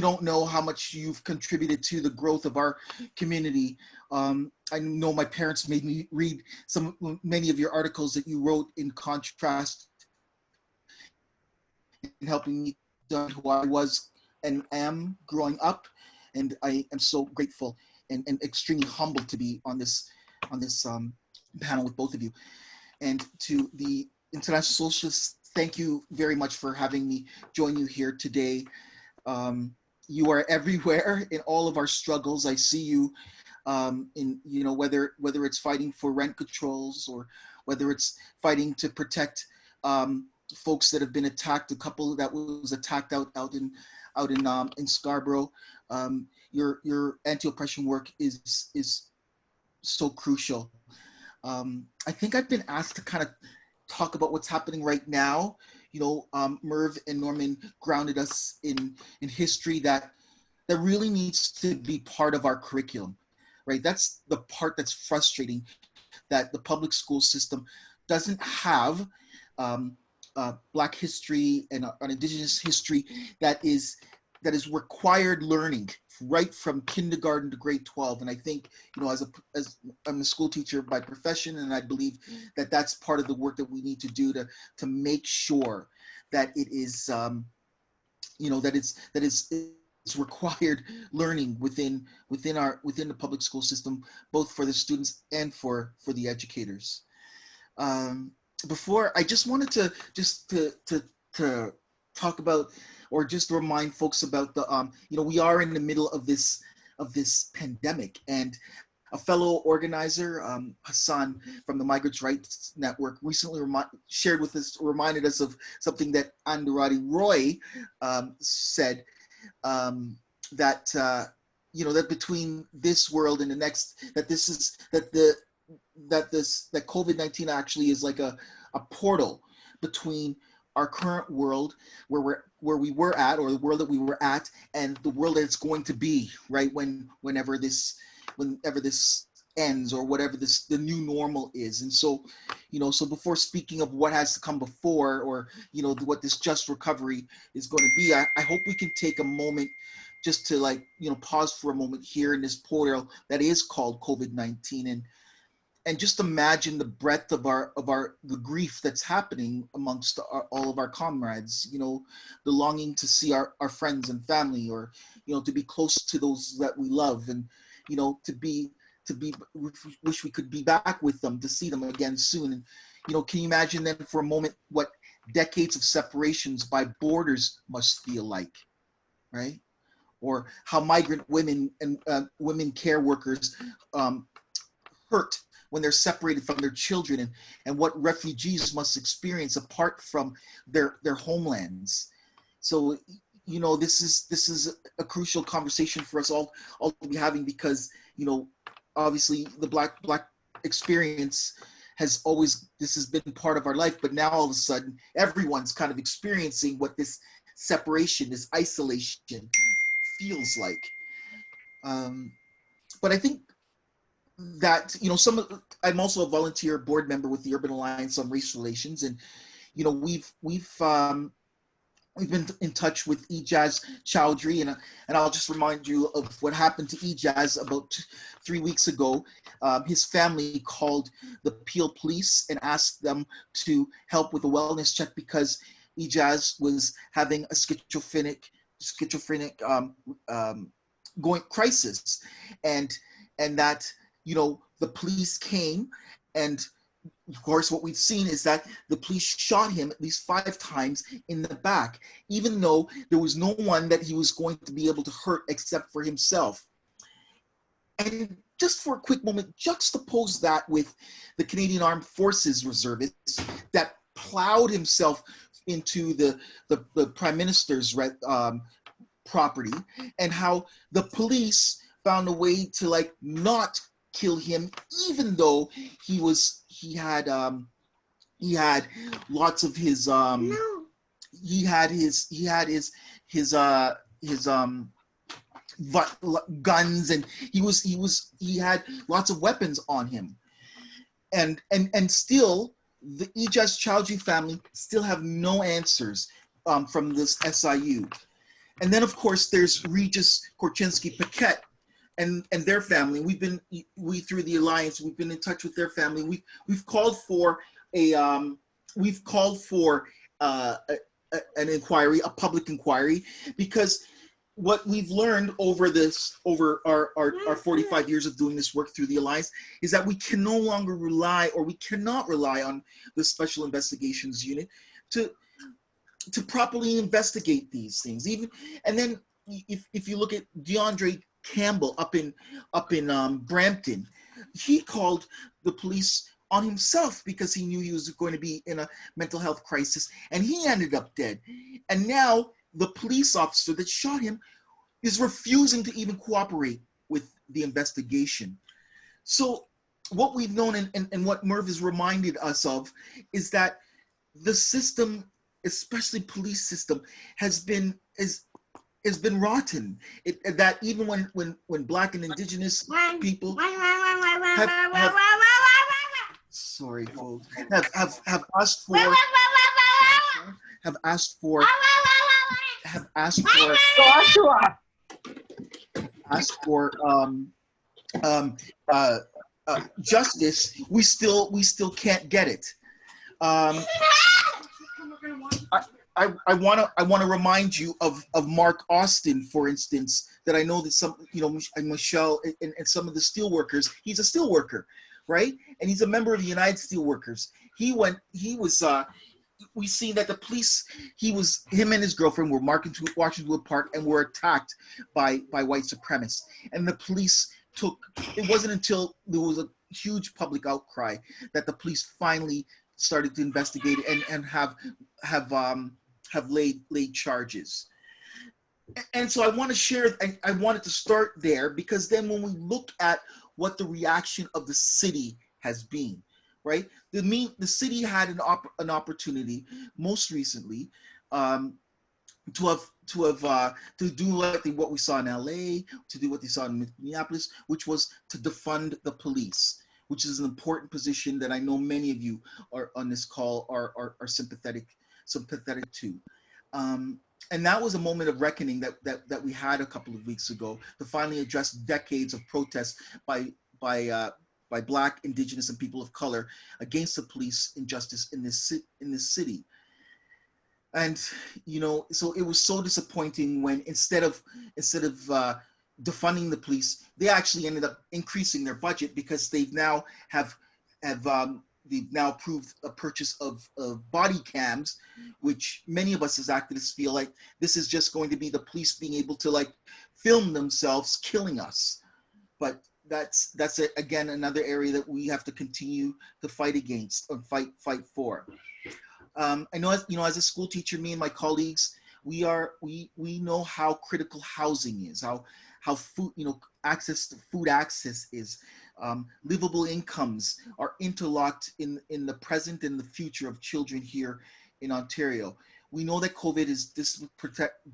[SPEAKER 4] don't know how much you've contributed to the growth of our community. I know my parents made me read many of your articles that you wrote in contrast in helping me to who I was and am growing up. And I am so grateful and extremely humbled to be on this panel with both of you. And to the International Socialists, thank you very much for having me join you here today. You are everywhere in all of our struggles. I see you in, you know, whether it's fighting for rent controls or whether it's fighting to protect folks that have been attacked. A couple that was attacked out in Scarborough. Your anti-oppression work is so crucial. I think I've been asked to kind of talk about what's happening right now. You know, Merv and Norman grounded us in history that really needs to be part of our curriculum, right? That's the part that's frustrating, that the public school system doesn't have Black history and Indigenous history that is required learning right from kindergarten to grade 12. And I think, you know, as I'm a school teacher by profession, and I believe that that's part of the work that we need to do to make sure that it is, you know, that it's required learning within the public school system, both for the students and for the educators. Before, I just wanted to talk about, or just remind folks about the, you know, we are in the middle of this pandemic, and a fellow organizer, Hassan from the Migrants' Rights Network, recently reminded us of something that Andarati Roy said, that you know, that between this world and the next, that COVID-19 actually is like a portal between our current world where we were at, or the world that we were at, and the world that it's going to be, right, whenever this ends, or whatever the new normal is. And so, you know, so before speaking of what has to come before, or, you know, what this just recovery is going to be, I hope we can take a moment just to, like, you know, pause for a moment here in this portal that is called COVID-19, and just imagine the breadth of the grief that's happening amongst all of our comrades. You know, the longing to see our friends and family, or, you know, to be close to those that we love, and, you know, wish we could be back with them, to see them again soon. And, you know, can you imagine then for a moment what decades of separations by borders must feel like, right? Or how migrant women and women care workers hurt when they're separated from their children, and what refugees must experience apart from their homelands. So, you know, this is a crucial conversation for us all to be having, because, you know, obviously the black experience has always, this has been part of our life, but now all of a sudden everyone's kind of experiencing what this separation, this isolation feels like. But I think that, you know, I'm also a volunteer board member with the Urban Alliance on Race Relations, and, you know, we've been in touch with Ejaz Chowdhury, and I'll just remind you of what happened to Ejaz about 3 weeks ago. His family called the Peel Police and asked them to help with a wellness check because Ejaz was having a schizophrenic going crisis, and that, you know, the police came, and of course, what we've seen is that the police shot him at least 5 times in the back, even though there was no one that he was going to be able to hurt except for himself. And just for a quick moment, juxtapose that with the Canadian Armed Forces reservists that plowed himself into the Prime Minister's property, and how the police found a way to, like, not kill him, even though he had lots of his he had guns, and he had lots of weapons on him, and still the Ejaz Chowdhury family still have no answers from this SIU. And then, of course, there's Regis Korchinski-Paquette and their family. We through the Alliance, we've been in touch with their family. We've called for an inquiry, a public inquiry, because what we've learned over our 45 years of doing this work through the Alliance is that we can no longer rely, or we cannot rely on the Special Investigations Unit to properly investigate these things. And then if you look at DeAndre Campbell up in Brampton, he called the police on himself because he knew he was going to be in a mental health crisis, and he ended up dead. And now the police officer that shot him is refusing to even cooperate with the investigation. So what we've known, and what Merv has reminded us of, is that the system, especially police system, has been rotten. That even when Black and Indigenous people have sorry folks, have asked for justice, we still can't get it. I want to remind you of Mark Austin, for instance, that I know that some, you know, Michelle and some of the steelworkers, he's a steelworker, right? And he's a member of the United Steelworkers. We seen that the police, him and his girlfriend were walking to a park and were attacked by white supremacists. And the police it wasn't until there was a huge public outcry that the police finally started to investigate and have laid charges. And so I want to share, I wanted to start there, because then when we look at what the reaction of the city has been, right? The city had an opportunity most recently to do like what we saw in LA, to do what they saw in Minneapolis, which was to defund the police, which is an important position that I know many of you are on this call are sympathetic to. And that was a moment of reckoning that we had a couple of weeks ago to finally address decades of protests by Black, Indigenous, and people of color against the police injustice in this city. And, you know, so it was so disappointing when instead of defunding the police, they actually ended up increasing their budget, because they've now approved a purchase of body cams, which many of us as activists feel like this is just going to be the police being able to, like, film themselves killing us. But that's again another area that we have to continue to fight against, or fight for. I know, as a school teacher, me and my colleagues We know how critical housing is, how food, access to food access is. Livable incomes are interlocked in the present and the future of children here in Ontario. We know that COVID is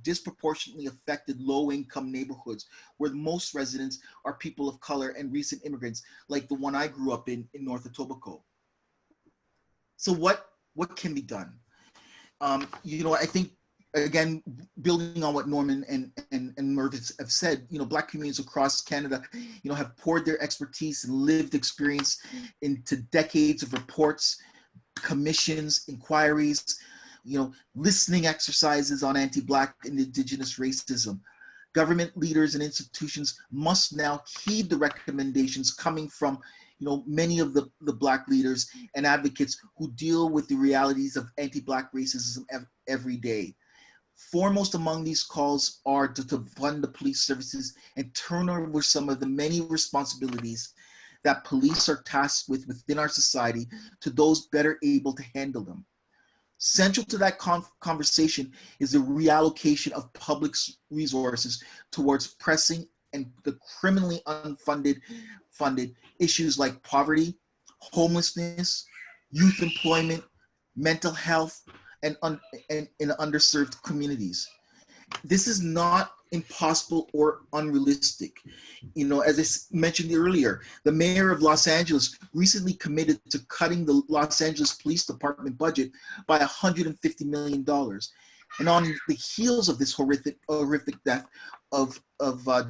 [SPEAKER 4] disproportionately affected low-income neighborhoods where most residents are people of color and recent immigrants, like the one I grew up in North Etobicoke. So what can be done? I think, again, building on what Norman and Merv have said, Black communities across Canada, have poured their expertise and lived experience into decades of reports, commissions, inquiries, listening exercises on anti-Black and Indigenous racism. Government leaders and institutions must now heed the recommendations coming from many of the Black leaders and advocates who deal with the realities of anti-Black racism every day. Foremost among these calls are to fund the police services and turn over some of the many responsibilities that police are tasked with within our society to those better able to handle them. Central to that conversation is the reallocation of public resources towards pressing and the criminally funded issues like poverty, homelessness, youth employment, mental health, and in underserved communities. This is not impossible or unrealistic. As I mentioned earlier, the mayor of Los Angeles recently committed to cutting the Los Angeles Police Department budget by $150 million. And on the heels of this horrific death of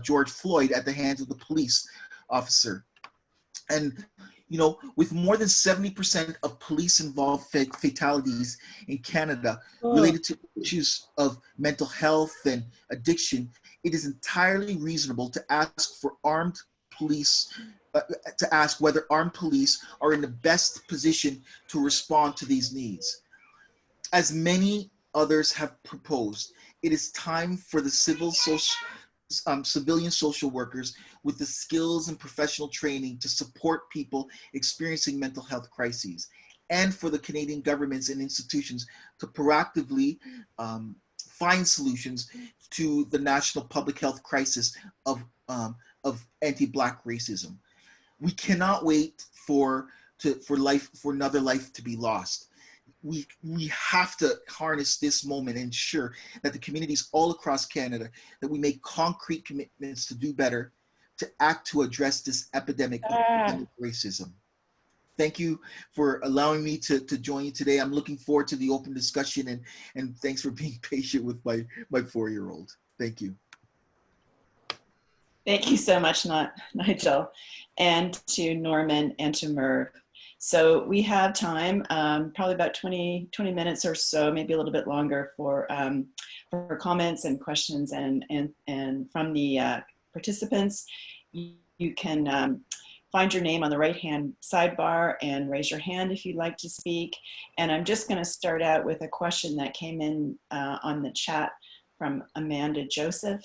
[SPEAKER 4] George Floyd at the hands of the police officer. And with more than 70% of police-involved fatalities in Canada related to issues of mental health and addiction, it is entirely reasonable to ask for whether armed police are in the best position to respond to these needs. As many others have proposed, it is time for the civilian social workers with the skills and professional training to support people experiencing mental health crises, and for the Canadian governments and institutions to proactively find solutions to the national public health crisis of anti-Black racism. We cannot wait for another life to be lost. We have to harness this moment and ensure that the communities all across Canada, that we make concrete commitments to do better, to act to address this epidemic of racism. Thank you for allowing me to join you today. I'm looking forward to the open discussion, and thanks for being patient with my 4-year-old. Thank you.
[SPEAKER 1] Thank you so much, Nigel, and to Norman and to Merv. So we have time, probably about 20 minutes or so, maybe a little bit longer for comments and questions and from the participants. You can find your name on the right-hand sidebar and raise your hand if you'd like to speak. And I'm just going to start out with a question that came in on the chat from Amanda Joseph.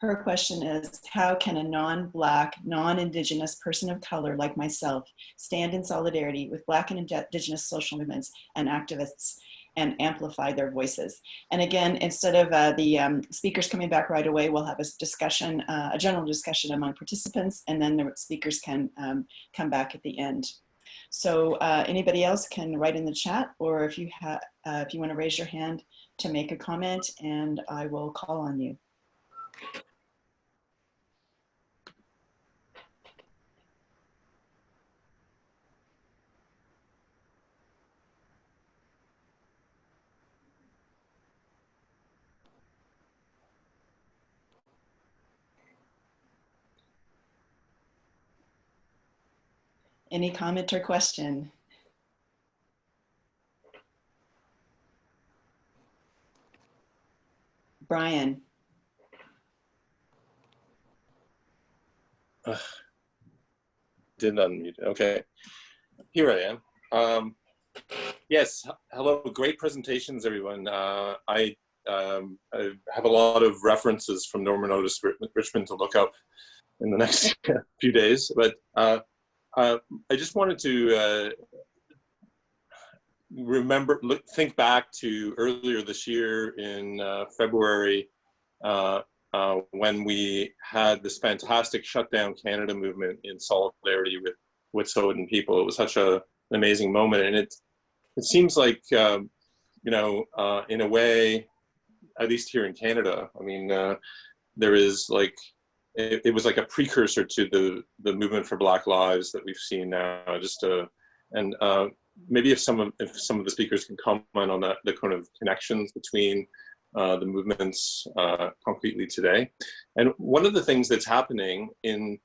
[SPEAKER 1] Her question is, how can a non-Black, non-Indigenous person of color like myself stand in solidarity with Black and Indigenous social movements and activists and amplify their voices? And again, instead of the speakers coming back right away, we'll have a discussion, a general discussion among participants, and then the speakers can come back at the end. So anybody else can write in the chat, or if you want to raise your hand to make a comment, and I will call on you. Any comment or question? Brian.
[SPEAKER 5] Didn't unmute. Okay, here I am. Yes, hello, great presentations, everyone. I have a lot of references from Norman Otis Richmond to look up in the next few days, but I just wanted to think back to earlier this year in February, when we had this fantastic Shutdown Canada movement in solidarity with Wet'suwet'en people. It was such an amazing moment, and it seems like in a way, at least here in Canada, I mean, there is like it was like a precursor to the movement for Black Lives that we've seen now. Maybe if some of the speakers can comment on that, the kind of connections between the movements concretely today. And one of the things that's happening in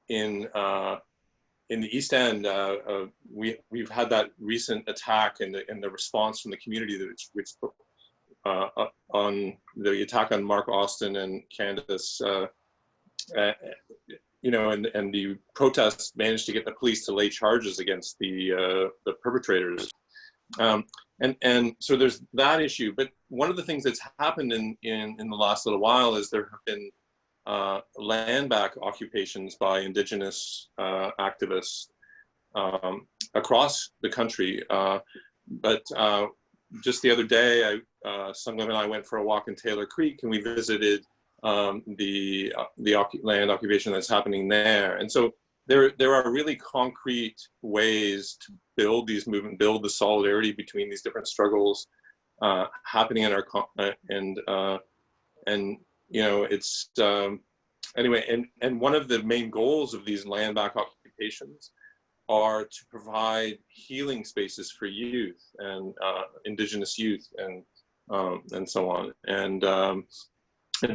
[SPEAKER 5] the East End, we've had that recent attack and the response from the community which on the attack on Mark Austin and Candace, and the protests managed to get the police to lay charges against the perpetrators. And so there's that issue. But one of the things that's happened in the last little while is there have been land back occupations by Indigenous activists across the country. But just the other day, Sunglim and I went for a walk in Taylor Creek, and we visited the land occupation that's happening there. And so there are really concrete ways to build these movements, build the solidarity between these different struggles happening in our it's anyway. And one of the main goals of these land back occupations are to provide healing spaces for youth and Indigenous youth and so on. And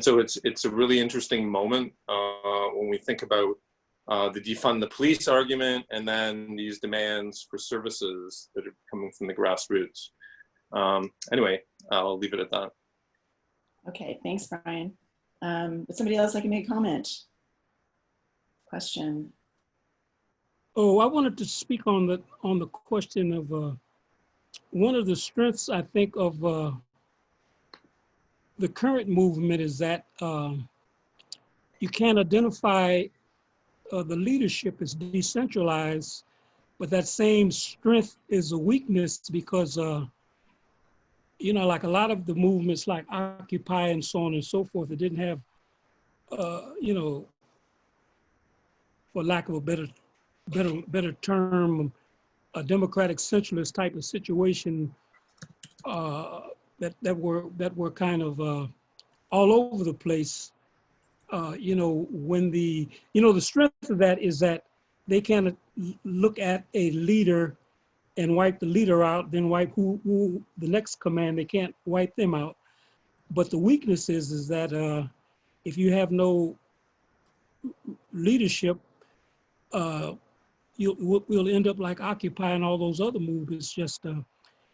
[SPEAKER 5] so it's a really interesting moment when we think about the defund the police argument and then these demands for services that are coming from the grassroots. Anyway, I'll leave it at that.
[SPEAKER 1] Okay, thanks, Brian. Would somebody else like to make a comment? Question?
[SPEAKER 2] Oh, I wanted to speak on the question of one of the strengths, I think, of the current movement is that you can identify the leadership as decentralized, but that same strength is a weakness because, like a lot of the movements like Occupy and so on and so forth, it didn't have, for lack of a better term, a democratic centralist type of situation that were kind of all over the place. When the strength of that is that they can look at a leader and wipe the leader out, then wipe who the next command, they can't wipe them out. But the weakness is that if you have no leadership, we'll end up like Occupy and all those other movements, just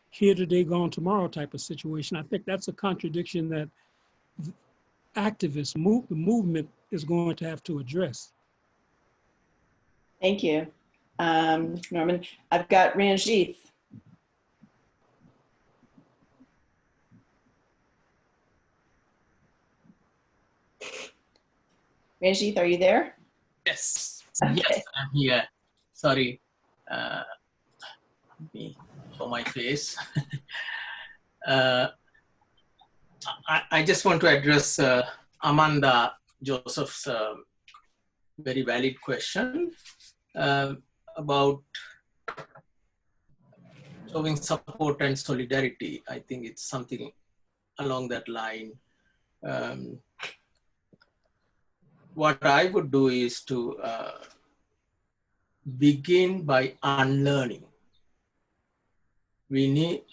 [SPEAKER 2] here today, gone tomorrow type of situation. I think that's a contradiction that activists, the movement is going to have to address.
[SPEAKER 1] Thank you. Norman, I've got Ranjith. Ranjith, are you there?
[SPEAKER 6] Yes,
[SPEAKER 1] Okay.
[SPEAKER 6] Yes, I'm here. Sorry, let me show my face. I just want to address Amanda Joseph's very valid question about showing support and solidarity. I think it's something along that line. What I would do is to begin by unlearning. We need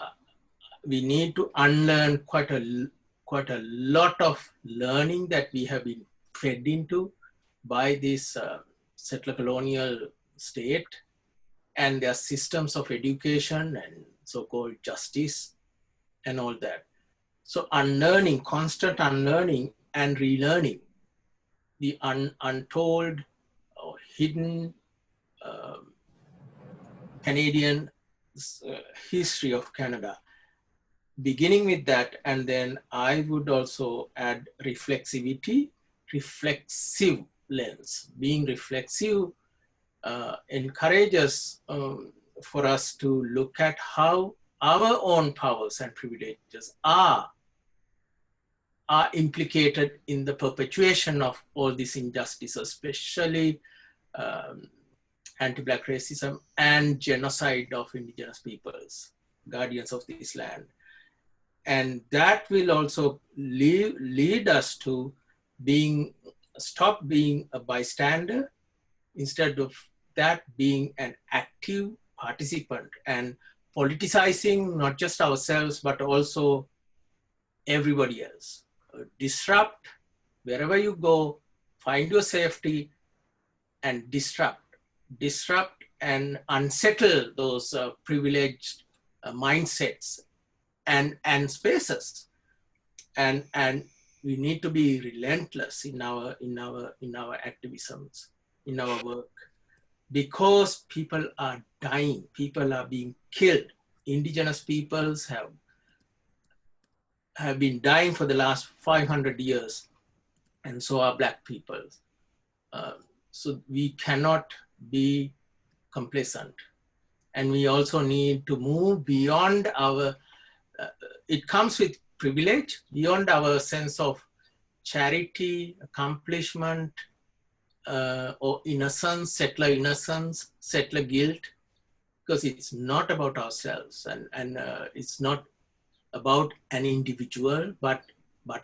[SPEAKER 6] to unlearn quite a lot of learning that we have been fed into by this settler colonial state and their systems of education and so-called justice and all that. So unlearning, constant unlearning and relearning the untold or hidden Canadian history of Canada. Beginning with that, and then I would also add reflexivity, reflexive lens. Being reflexive encourages for us to look at how our own powers and privileges are implicated in the perpetuation of all these injustices, especially anti-Black racism and genocide of indigenous peoples, guardians of this land. And that will also lead us to stop being a bystander, instead of that being an active participant and politicizing not just ourselves, but also everybody else. Disrupt wherever you go, find your safety and disrupt and unsettle those privileged mindsets and spaces. And we need to be relentless in our activisms, in our work, because people are dying, people are being killed. Indigenous peoples have been dying for the last 500 years, and so are Black people. So we cannot be complacent. And we also need to move beyond our, it comes with privilege, beyond our sense of charity, accomplishment, or innocence, settler guilt, because it's not about ourselves, and it's not about an individual, but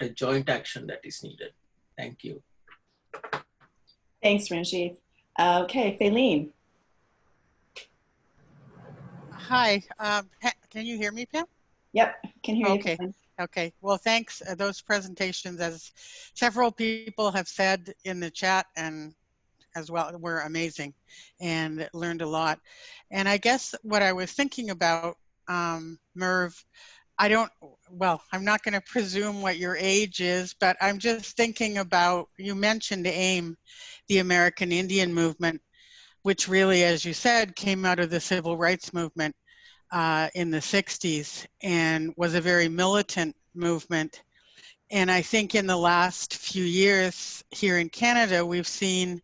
[SPEAKER 6] a joint action that is needed. Thank you.
[SPEAKER 1] Thanks, Ranjit. Okay, Faylene.
[SPEAKER 7] Hi, can you hear me, Pam?
[SPEAKER 1] Yep, can hear you.
[SPEAKER 7] Okay. Okay, well, thanks. Those presentations, as several people have said in the chat and as well, were amazing and learned a lot. And I guess what I was thinking about, Merv, I'm not going to presume what your age is, but I'm just thinking about, you mentioned AIM, the American Indian movement, which really, as you said, came out of the civil rights movement in the 60s and was a very militant movement. And I think in the last few years here in Canada, we've seen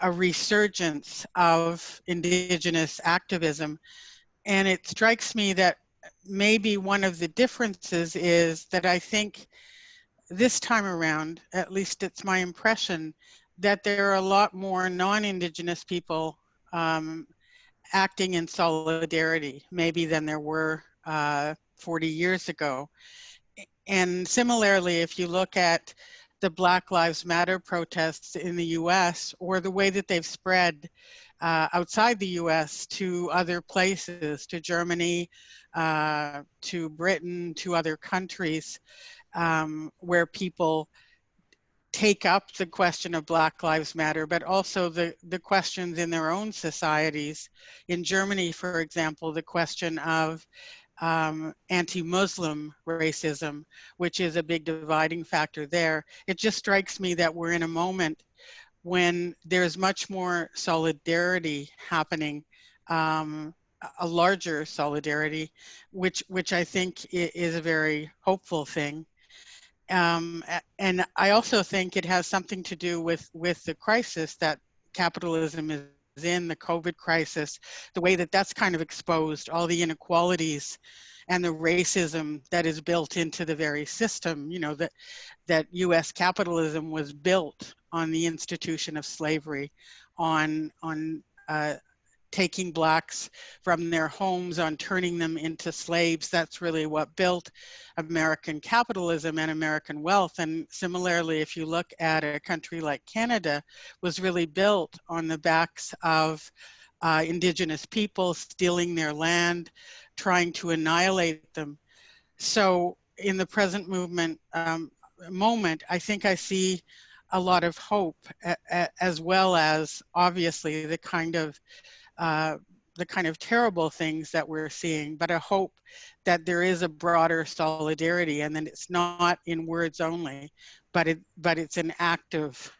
[SPEAKER 7] a resurgence of Indigenous activism. And it strikes me that maybe one of the differences is that I think this time around, at least it's my impression, that there are a lot more non-Indigenous people acting in solidarity, maybe than there were 40 years ago. And similarly, if you look at the Black Lives Matter protests in the US, or the way that they've spread outside the US to other places, to Germany, to Britain, to other countries, where people take up the question of Black Lives Matter, but also the questions in their own societies. In Germany, for example, the question of anti-Muslim racism, which is a big dividing factor there. It just strikes me that we're in a moment when there's much more solidarity happening, a larger solidarity, which I think is a very hopeful thing. And I also think it has something to do with the crisis that capitalism is in, the COVID crisis, the way that that's kind of exposed all the inequalities and the racism that is built into the very system. You know, that US capitalism was built on the institution of slavery, on taking Blacks from their homes, on turning them into slaves. That's really what built American capitalism and American wealth. And similarly, if you look at a country like Canada, was really built on the backs of Indigenous people stealing their land, trying to annihilate them. So in the present moment, I think I see a lot of hope, as well as obviously the kind of terrible things that we're seeing, but a hope that there is a broader solidarity, and that it's not in words only, but it's an active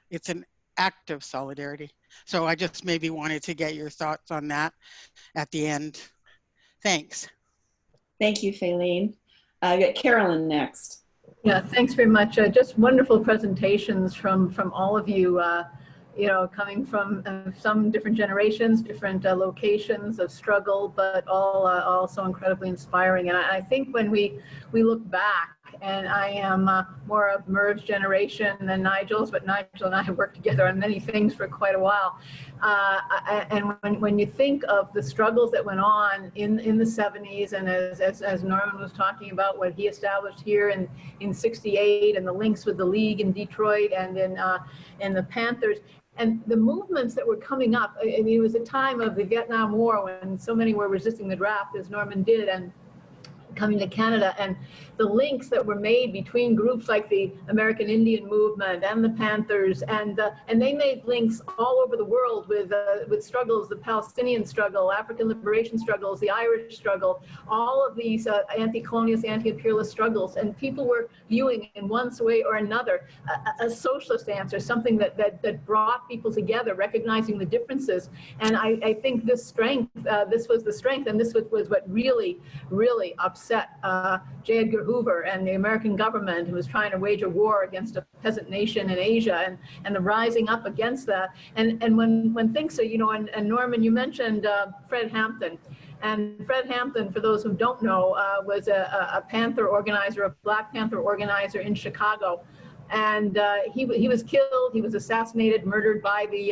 [SPEAKER 7] solidarity. So I just maybe wanted to get your thoughts on that at the end. Thanks.
[SPEAKER 1] Thank you, Faylene. I got Carolyn next.
[SPEAKER 8] Yeah, thanks very much. Just wonderful presentations from all of you. you know, coming from some different generations, different locations of struggle, but all also incredibly inspiring. And I think when we look back, and I am more of Merv's generation than Nigel's, but Nigel and I have worked together on many things for quite a while. And when you think of the struggles that went on in the 70s, and as Norman was talking about what he established here in 68, and the links with the League in Detroit and in the Panthers, and the movements that were coming up. I mean, it was a time of the Vietnam War when so many were resisting the draft, as Norman did, and coming to Canada, and the links that were made between groups like the American Indian movement and the Panthers, and they made links all over the world with struggles, the Palestinian struggle, African liberation struggles, the Irish struggle, all of these anti-colonialist, anti-imperialist struggles, and people were viewing in one way or another a socialist answer, something that brought people together, recognizing the differences. And I think this strength, this was the strength, and this was what really upset J. Edgar Hoover and the American government, who was trying to wage a war against a peasant nation in Asia, and the rising up against that. And when things are, you know, and Norman, you mentioned Fred Hampton. And Fred Hampton, for those who don't know, was a Panther organizer, a Black Panther organizer in Chicago. And he was killed. He was assassinated, murdered by the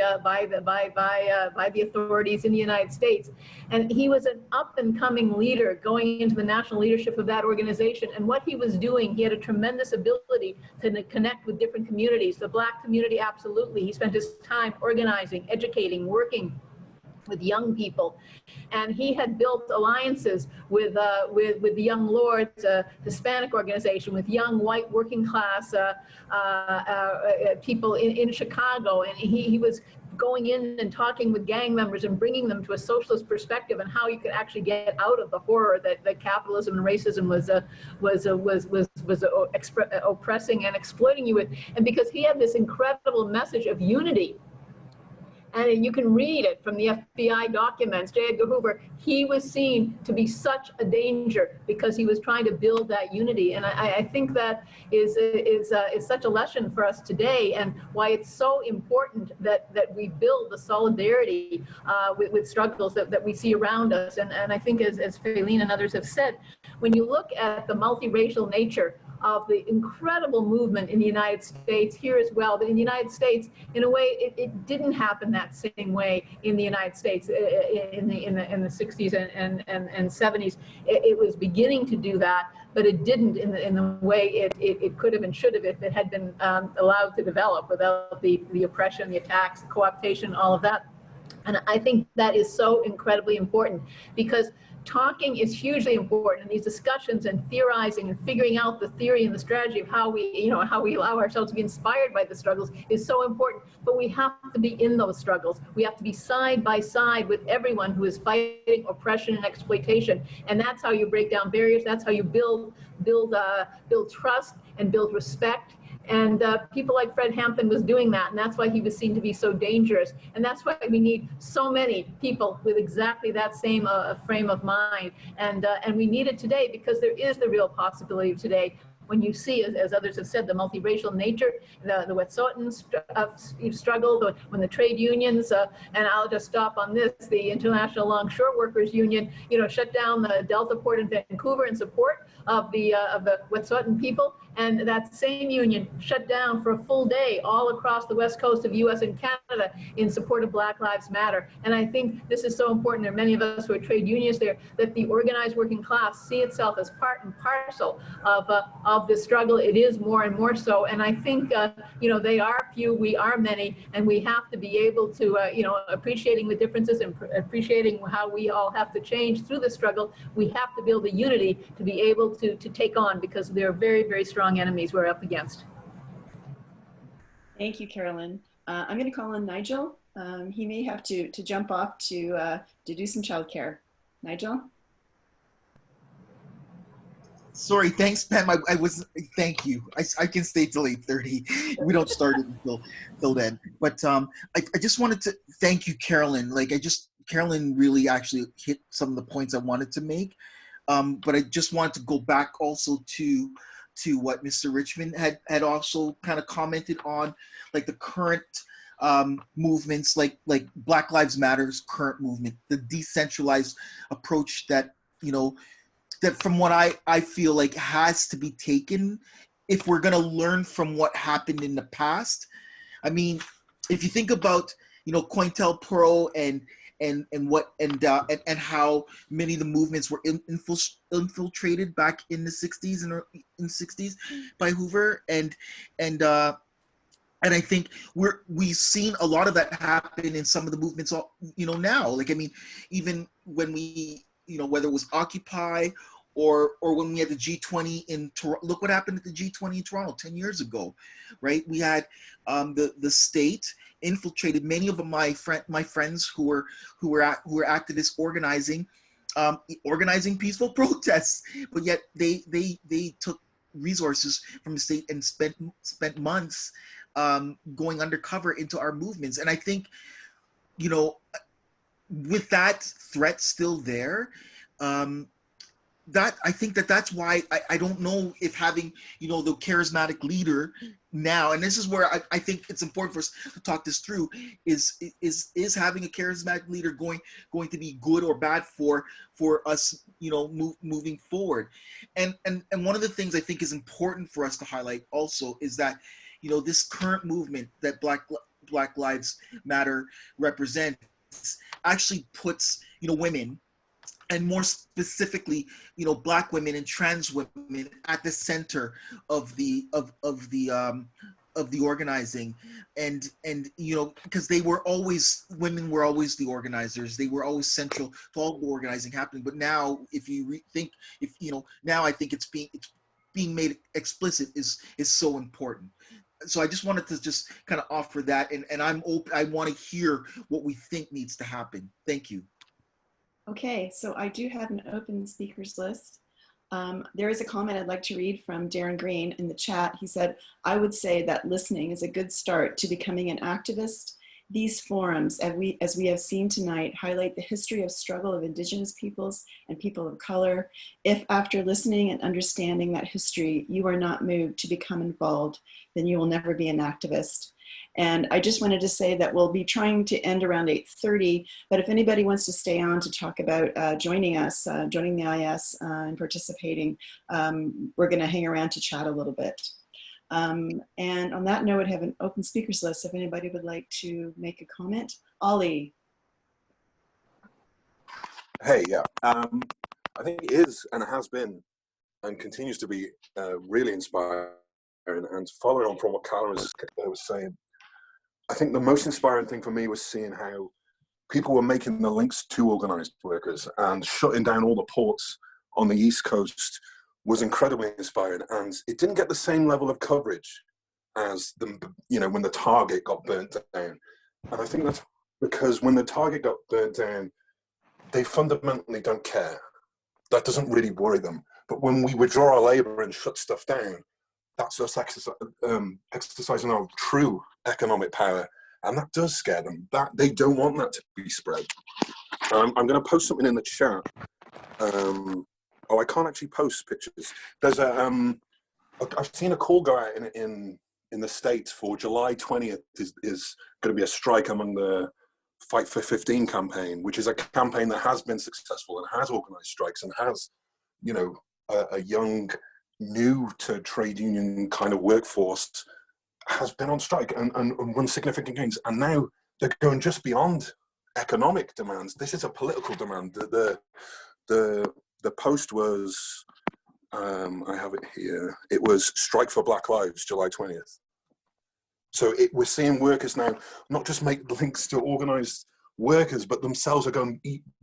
[SPEAKER 8] authorities in the United States. And he was an up-and-coming leader going into the national leadership of that organization. And what he was doing, he had a tremendous ability to connect with different communities. The Black community, absolutely. He spent his time organizing, educating, working with young people, and he had built alliances with the Young Lords, Hispanic organization, with young white working class people in Chicago, and he was going in and talking with gang members and bringing them to a socialist perspective and how you could actually get out of the horror that capitalism and racism was oppressing and exploiting you with, and because he had this incredible message of unity. And you can read it from the FBI documents. J. Edgar Hoover, he was seen to be such a danger because he was trying to build that unity. And I think that is such a lesson for us today, and why it's so important that we build the solidarity with struggles that we see around us. And I think, as Faylene and others have said, when you look at the multiracial nature of the incredible movement in the United States here as well, but in the United States, in a way, it didn't happen that same way in the United States in the 60s and 70s. It was beginning to do that, but it didn't in the way it could have and should have if it had been allowed to develop without the oppression, the attacks, the co-optation, all of that. And I think that is so incredibly important, because talking is hugely important in these discussions, and theorizing and figuring out the theory and the strategy of how we allow ourselves to be inspired by the struggles is so important. But we have to be in those struggles. We have to be side by side with everyone who is fighting oppression and exploitation. And that's how you break down barriers. That's how you build trust and build respect. And people like Fred Hampton was doing that, and that's why he was seen to be so dangerous. And that's why we need so many people with exactly that same frame of mind. And we need it today, because there is the real possibility today. When you see, as others have said, the multiracial nature, the Wet'suwet'en struggle, when the trade unions, and I'll just stop on this, the International Longshore Workers Union, shut down the Delta port in Vancouver in support of the Wet'suwet'en people, and that same union shut down for a full day all across the west coast of US and Canada in support of Black Lives Matter. And I think this is so important. There are many of us who are trade unionists there, that the organized working class see itself as part and parcel of this struggle. It is more and more so. And I think, they are few, we are many, and we have to be able to, appreciating the differences and appreciating how we all have to change through the struggle, we have to build a unity to be able to take on, because they're very, very strong enemies we're up against.
[SPEAKER 1] Thank you, Carolyn. I'm going to call on Nigel. He may have to jump off to do some childcare. Nigel?
[SPEAKER 4] Sorry, thanks, Pam. Thank you. I can stay till 8:30. We don't start it until then. But I just wanted to thank you, Carolyn. Carolyn really actually hit some of the points I wanted to make. But I just wanted to go back also to what Mr. Richmond had also kind of commented on, like the current movements like Black Lives Matter's current movement, the decentralized approach that, you know, that from what I feel like has to be taken if we're going to learn from what happened in the past. I mean, if you think about, you know, COINTELPRO and how many of the movements were infiltrated back in the 60s and in 60s by Hoover, and I think we've seen a lot of that happen in some of the movements, you know, now. Like, I mean, even when we, you know, whether it was Occupy or when we had the G20 in Toronto. Look what happened at the G20 in Toronto 10 years ago, right? We had the state infiltrated many of my friends who were activists organizing peaceful protests, but yet they took resources from the state and spent months going undercover into our movements. And I think, you know, with that threat still there, that I think that's why I don't know if having, you know, the charismatic leader now, and this is where I think it's important for us to talk this through, is having a charismatic leader going to be good or bad for us, you know, moving forward. And one of the things I think is important for us to highlight also is that, you know, this current movement that Black Lives Matter represents actually puts, you know, women, and more specifically, you know, Black women and trans women at the center of the organizing, and you know, because women were always the organizers. They were always central to all the organizing happening. But now, if you now I think it's being made explicit is so important. So I just wanted to just kind of offer that, and I'm open. I want to hear what we think needs to happen. Thank you.
[SPEAKER 1] Okay, so I do have an open speakers list. There is a comment I'd like to read from Darren Green in the chat. He said, I would say that listening is a good start to becoming an activist. These forums, as we have seen tonight, highlight the history of struggle of Indigenous peoples and people of color. If after listening and understanding that history, you are not moved to become involved, then you will never be an activist. And I just wanted to say that we'll be trying to end around 8:30, but if anybody wants to stay on to talk about joining us, joining the IS and participating, we're gonna hang around to chat a little bit. And on that note, I have an open speakers list if anybody would like to make a comment. Ollie.
[SPEAKER 9] Hey, yeah. I think it is and has been and continues to be really inspiring. And following on from what Carla was saying, I think the most inspiring thing for me was seeing how people were making the links to organized workers, and shutting down all the ports on the East Coast was incredibly inspiring. And it didn't get the same level of coverage as when the Target got burnt down. And I think that's because when the Target got burnt down, they fundamentally don't care. That doesn't really worry them. But when we withdraw our labor and shut stuff down, that's us exercising our true economic power, and that does scare them. That they don't want that to be spread. I'm going to post something in the chat. I can't actually post pictures. There's I've seen a call go out in the States for July 20th is going to be a strike among the Fight for 15 campaign, which is a campaign that has been successful and has organized strikes and has, you know, a young, new to trade union kind of workforce has been on strike and won significant gains. And now they're going just beyond economic demands. This is a political demand. The post was, I have it here. It was Strike for Black Lives, July 20th. So we're seeing workers now not just make links to organized workers, but themselves are going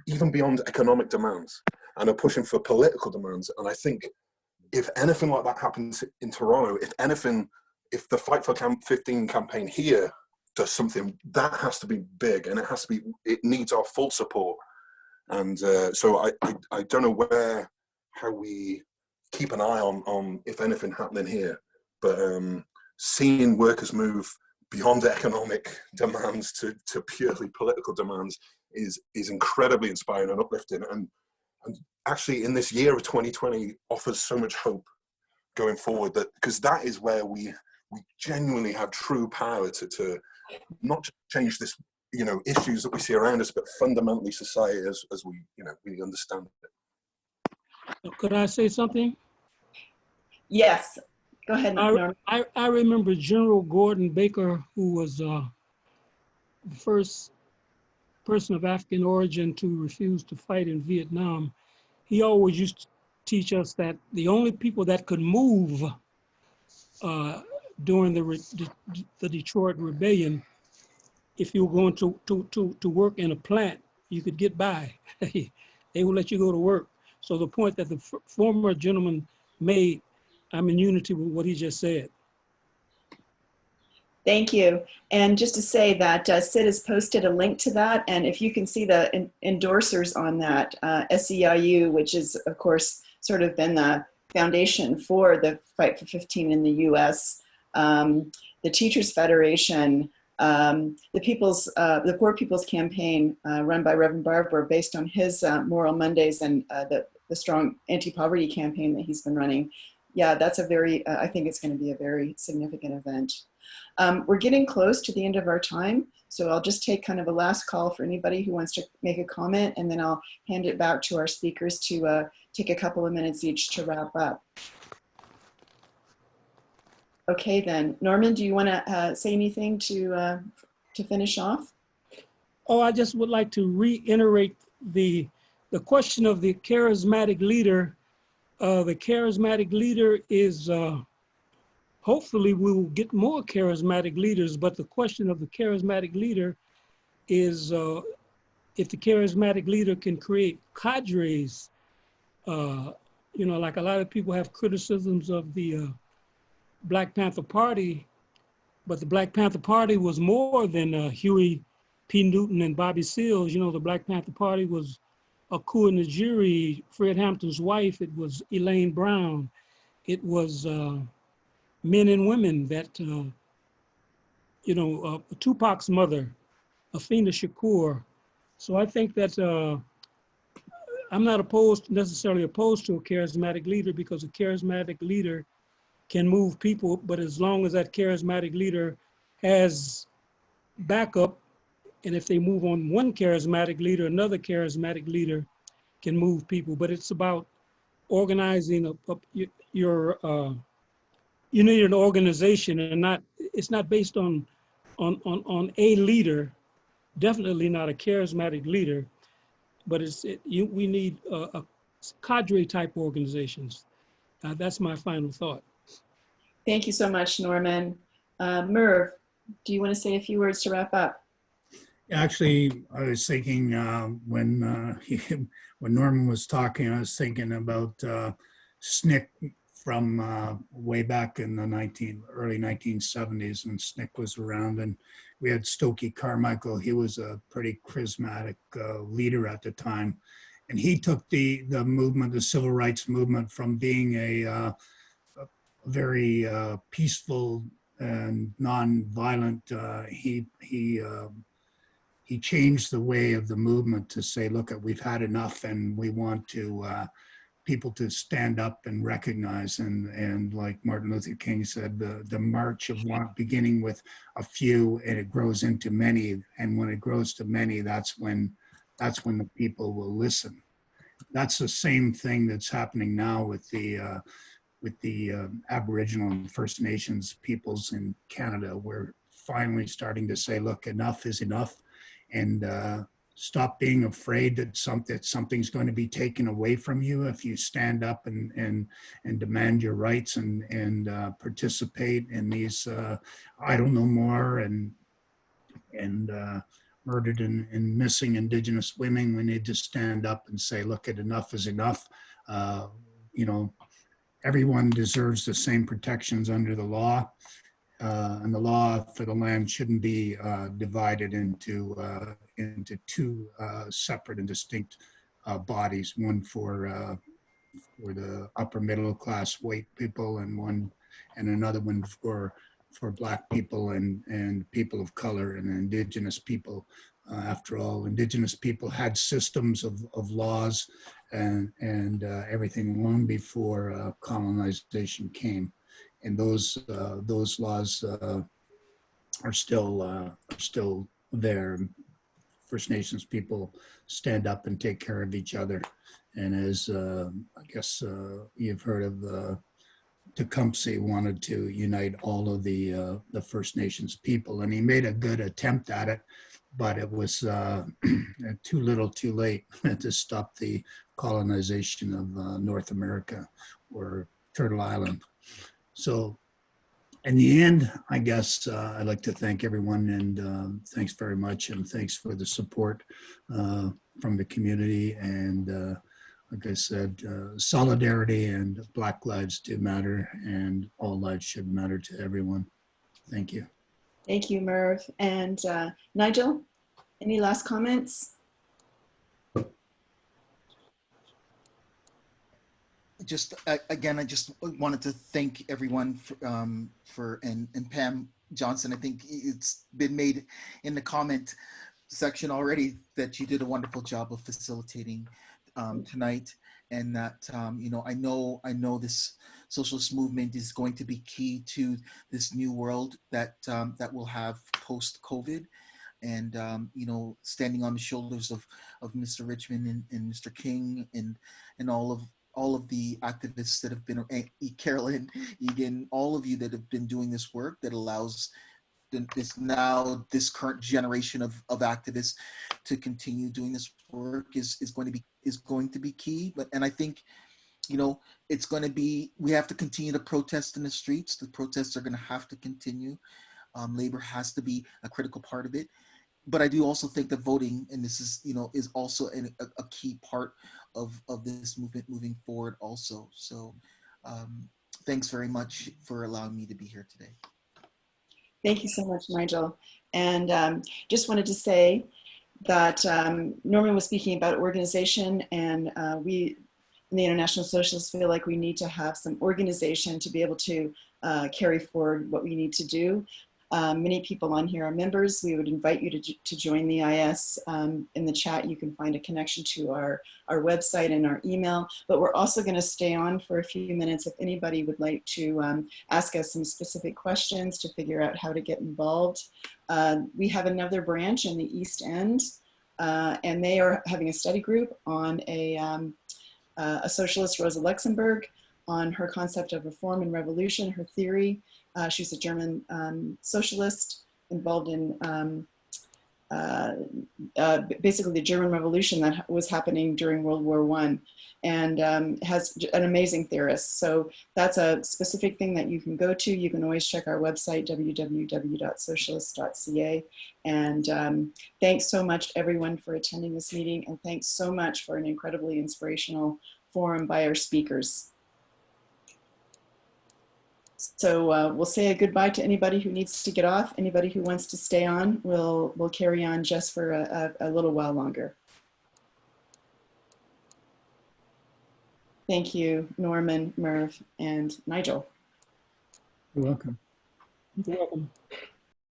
[SPEAKER 9] even beyond economic demands and are pushing for political demands. And I think if anything like that happens in Toronto, if the Fight for 15 campaign here does something, that has to be big, and it needs our full support. And so I don't know how we keep an eye on if anything happening here, but seeing workers move beyond economic demands to purely political demands is incredibly inspiring and uplifting. And actually in this year of 2020 offers so much hope going forward, because that is where we genuinely have true power to not to change this, you know, issues that we see around us, but fundamentally society as we, you know, we understand it.
[SPEAKER 2] Could I say something?
[SPEAKER 1] Yes, go ahead, Norm.
[SPEAKER 2] I remember General Gordon Baker, who was the first person of African origin to refuse to fight in Vietnam. He always used to teach us that the only people that could move during the Detroit Rebellion, if you were going to work in a plant, you could get by. They would let you go to work. So the point that the former gentleman made, I'm in unity with what he just said.
[SPEAKER 1] Thank you. And just to say that Sid has posted a link to that. And if you can see the endorsers on that, SEIU, which is, of course, sort of been the foundation for the Fight for 15 in the US, the Teachers Federation, the Poor People's Campaign run by Reverend Barber, based on his Moral Mondays and the strong anti-poverty campaign that he's been running. Yeah, that's a very, I think it's going to be a very significant event. We're getting close to the end of our time, so I'll just take kind of a last call for anybody who wants to make a comment, and then I'll hand it back to our speakers to take a couple of minutes each to wrap up. Okay then, Norman, do you want to say anything to finish off?
[SPEAKER 2] Oh, I just would like to reiterate the question of the charismatic leader. The charismatic leader is, hopefully we will get more charismatic leaders, but the question of the charismatic leader is if the charismatic leader can create cadres. You know, like a lot of people have criticisms of the Black Panther Party, but the Black Panther Party was more than Huey P. Newton and Bobby Seals. You know, the Black Panther Party was Akua Najiri, Fred Hampton's wife. It was Elaine Brown. It was men and women that, you know, Tupac's mother, Afena Shakur. So I think that I'm not necessarily opposed to a charismatic leader, because a charismatic leader can move people, but as long as that charismatic leader has backup, and if they move on one charismatic leader, another charismatic leader can move people. But it's about organizing your you need an organization, and it's not based on a leader, definitely not a charismatic leader, but we need a cadre type organizations. That's my final thought.
[SPEAKER 1] Thank you so much, Norman. Merv, do you want to say a few words to wrap up?
[SPEAKER 3] Actually, I was thinking when Norman was talking, I was thinking about SNCC from way back in the early 1970s when SNCC was around, and we had Stokely Carmichael. He was a pretty charismatic leader at the time, and he took the movement, the civil rights movement, from being a very peaceful and non-violent. He changed the way of the movement to say, look, we've had enough, and we want to people to stand up and recognize. And like Martin Luther King said, the march of one, beginning with a few, and it grows into many. And when it grows to many, that's when the people will listen. That's the same thing that's happening now with the Aboriginal and First Nations peoples in Canada. We're finally starting to say, look, enough is enough, and stop being afraid that something's going to be taken away from you if you stand up and demand your rights and participate in these I don't know more and murdered and missing Indigenous women. We need to stand up and say, look, enough is enough. You know, everyone deserves the same protections under the law, and the law for the land shouldn't be divided into two separate and distinct bodies, one for the upper middle class white people, and another one for Black people and people of color and Indigenous people. After all, Indigenous people had systems of laws and everything long before colonization came, and those laws are still there. First Nations people stand up and take care of each other. And as I guess you've heard of, Tecumseh wanted to unite all of the First Nations people, and he made a good attempt at it, but it was too little too late to stop the colonization of North America or Turtle Island. So in the end, I guess I'd like to thank everyone, and thanks very much, and thanks for the support from the community. And like I said, solidarity and Black lives do matter, and all lives should matter to everyone. Thank you.
[SPEAKER 1] Thank you, Merv. And Nigel, any last comments?
[SPEAKER 4] Just again, I just wanted to thank everyone and Pam Johnson. I think it's been made in the comment section already that you did a wonderful job of facilitating tonight, and that you know, I know this socialist movement is going to be key to this new world that that we'll have post-COVID. And you know, standing on the shoulders of Mr. Richmond and Mr. King and all of the activists that have been, Carolyn, Egan, all of you that have been doing this work that allows this current generation of activists to continue doing this work is going to be key. And I think, you know, it's going to be, we have to continue to protest in the streets. The protests are going to have to continue. Labor has to be a critical part of it. But I do also think that voting, and this is, you know, is also a key part of this movement moving forward also. So thanks very much for allowing me to be here today.
[SPEAKER 1] Thank you so much, Nigel. And just wanted to say that Norman was speaking about organization, and we in the International Socialists feel like we need to have some organization to be able to carry forward what we need to do. Many people on here are members. We would invite you to join the IS. In the chat, you can find a connection to our website and our email, but we're also going to stay on for a few minutes if anybody would like to ask us some specific questions to figure out how to get involved. We have another branch in the East End, and they are having a study group on a socialist, Rosa Luxemburg, on her concept of reform and revolution, her theory. She's a German socialist involved in basically the German Revolution that was happening during World War I, and has an amazing theorist. So that's a specific thing that you can go to. You can always check our website, www.Socialist.Ca. And thanks so much, everyone, for attending this meeting, and thanks so much for an incredibly inspirational forum by our speakers. So we'll say a goodbye to anybody who needs to get off. Anybody who wants to stay on, we'll carry on just for a little while longer. Thank you, Norman, Merv, and Nigel.
[SPEAKER 3] You're welcome.
[SPEAKER 2] You're welcome.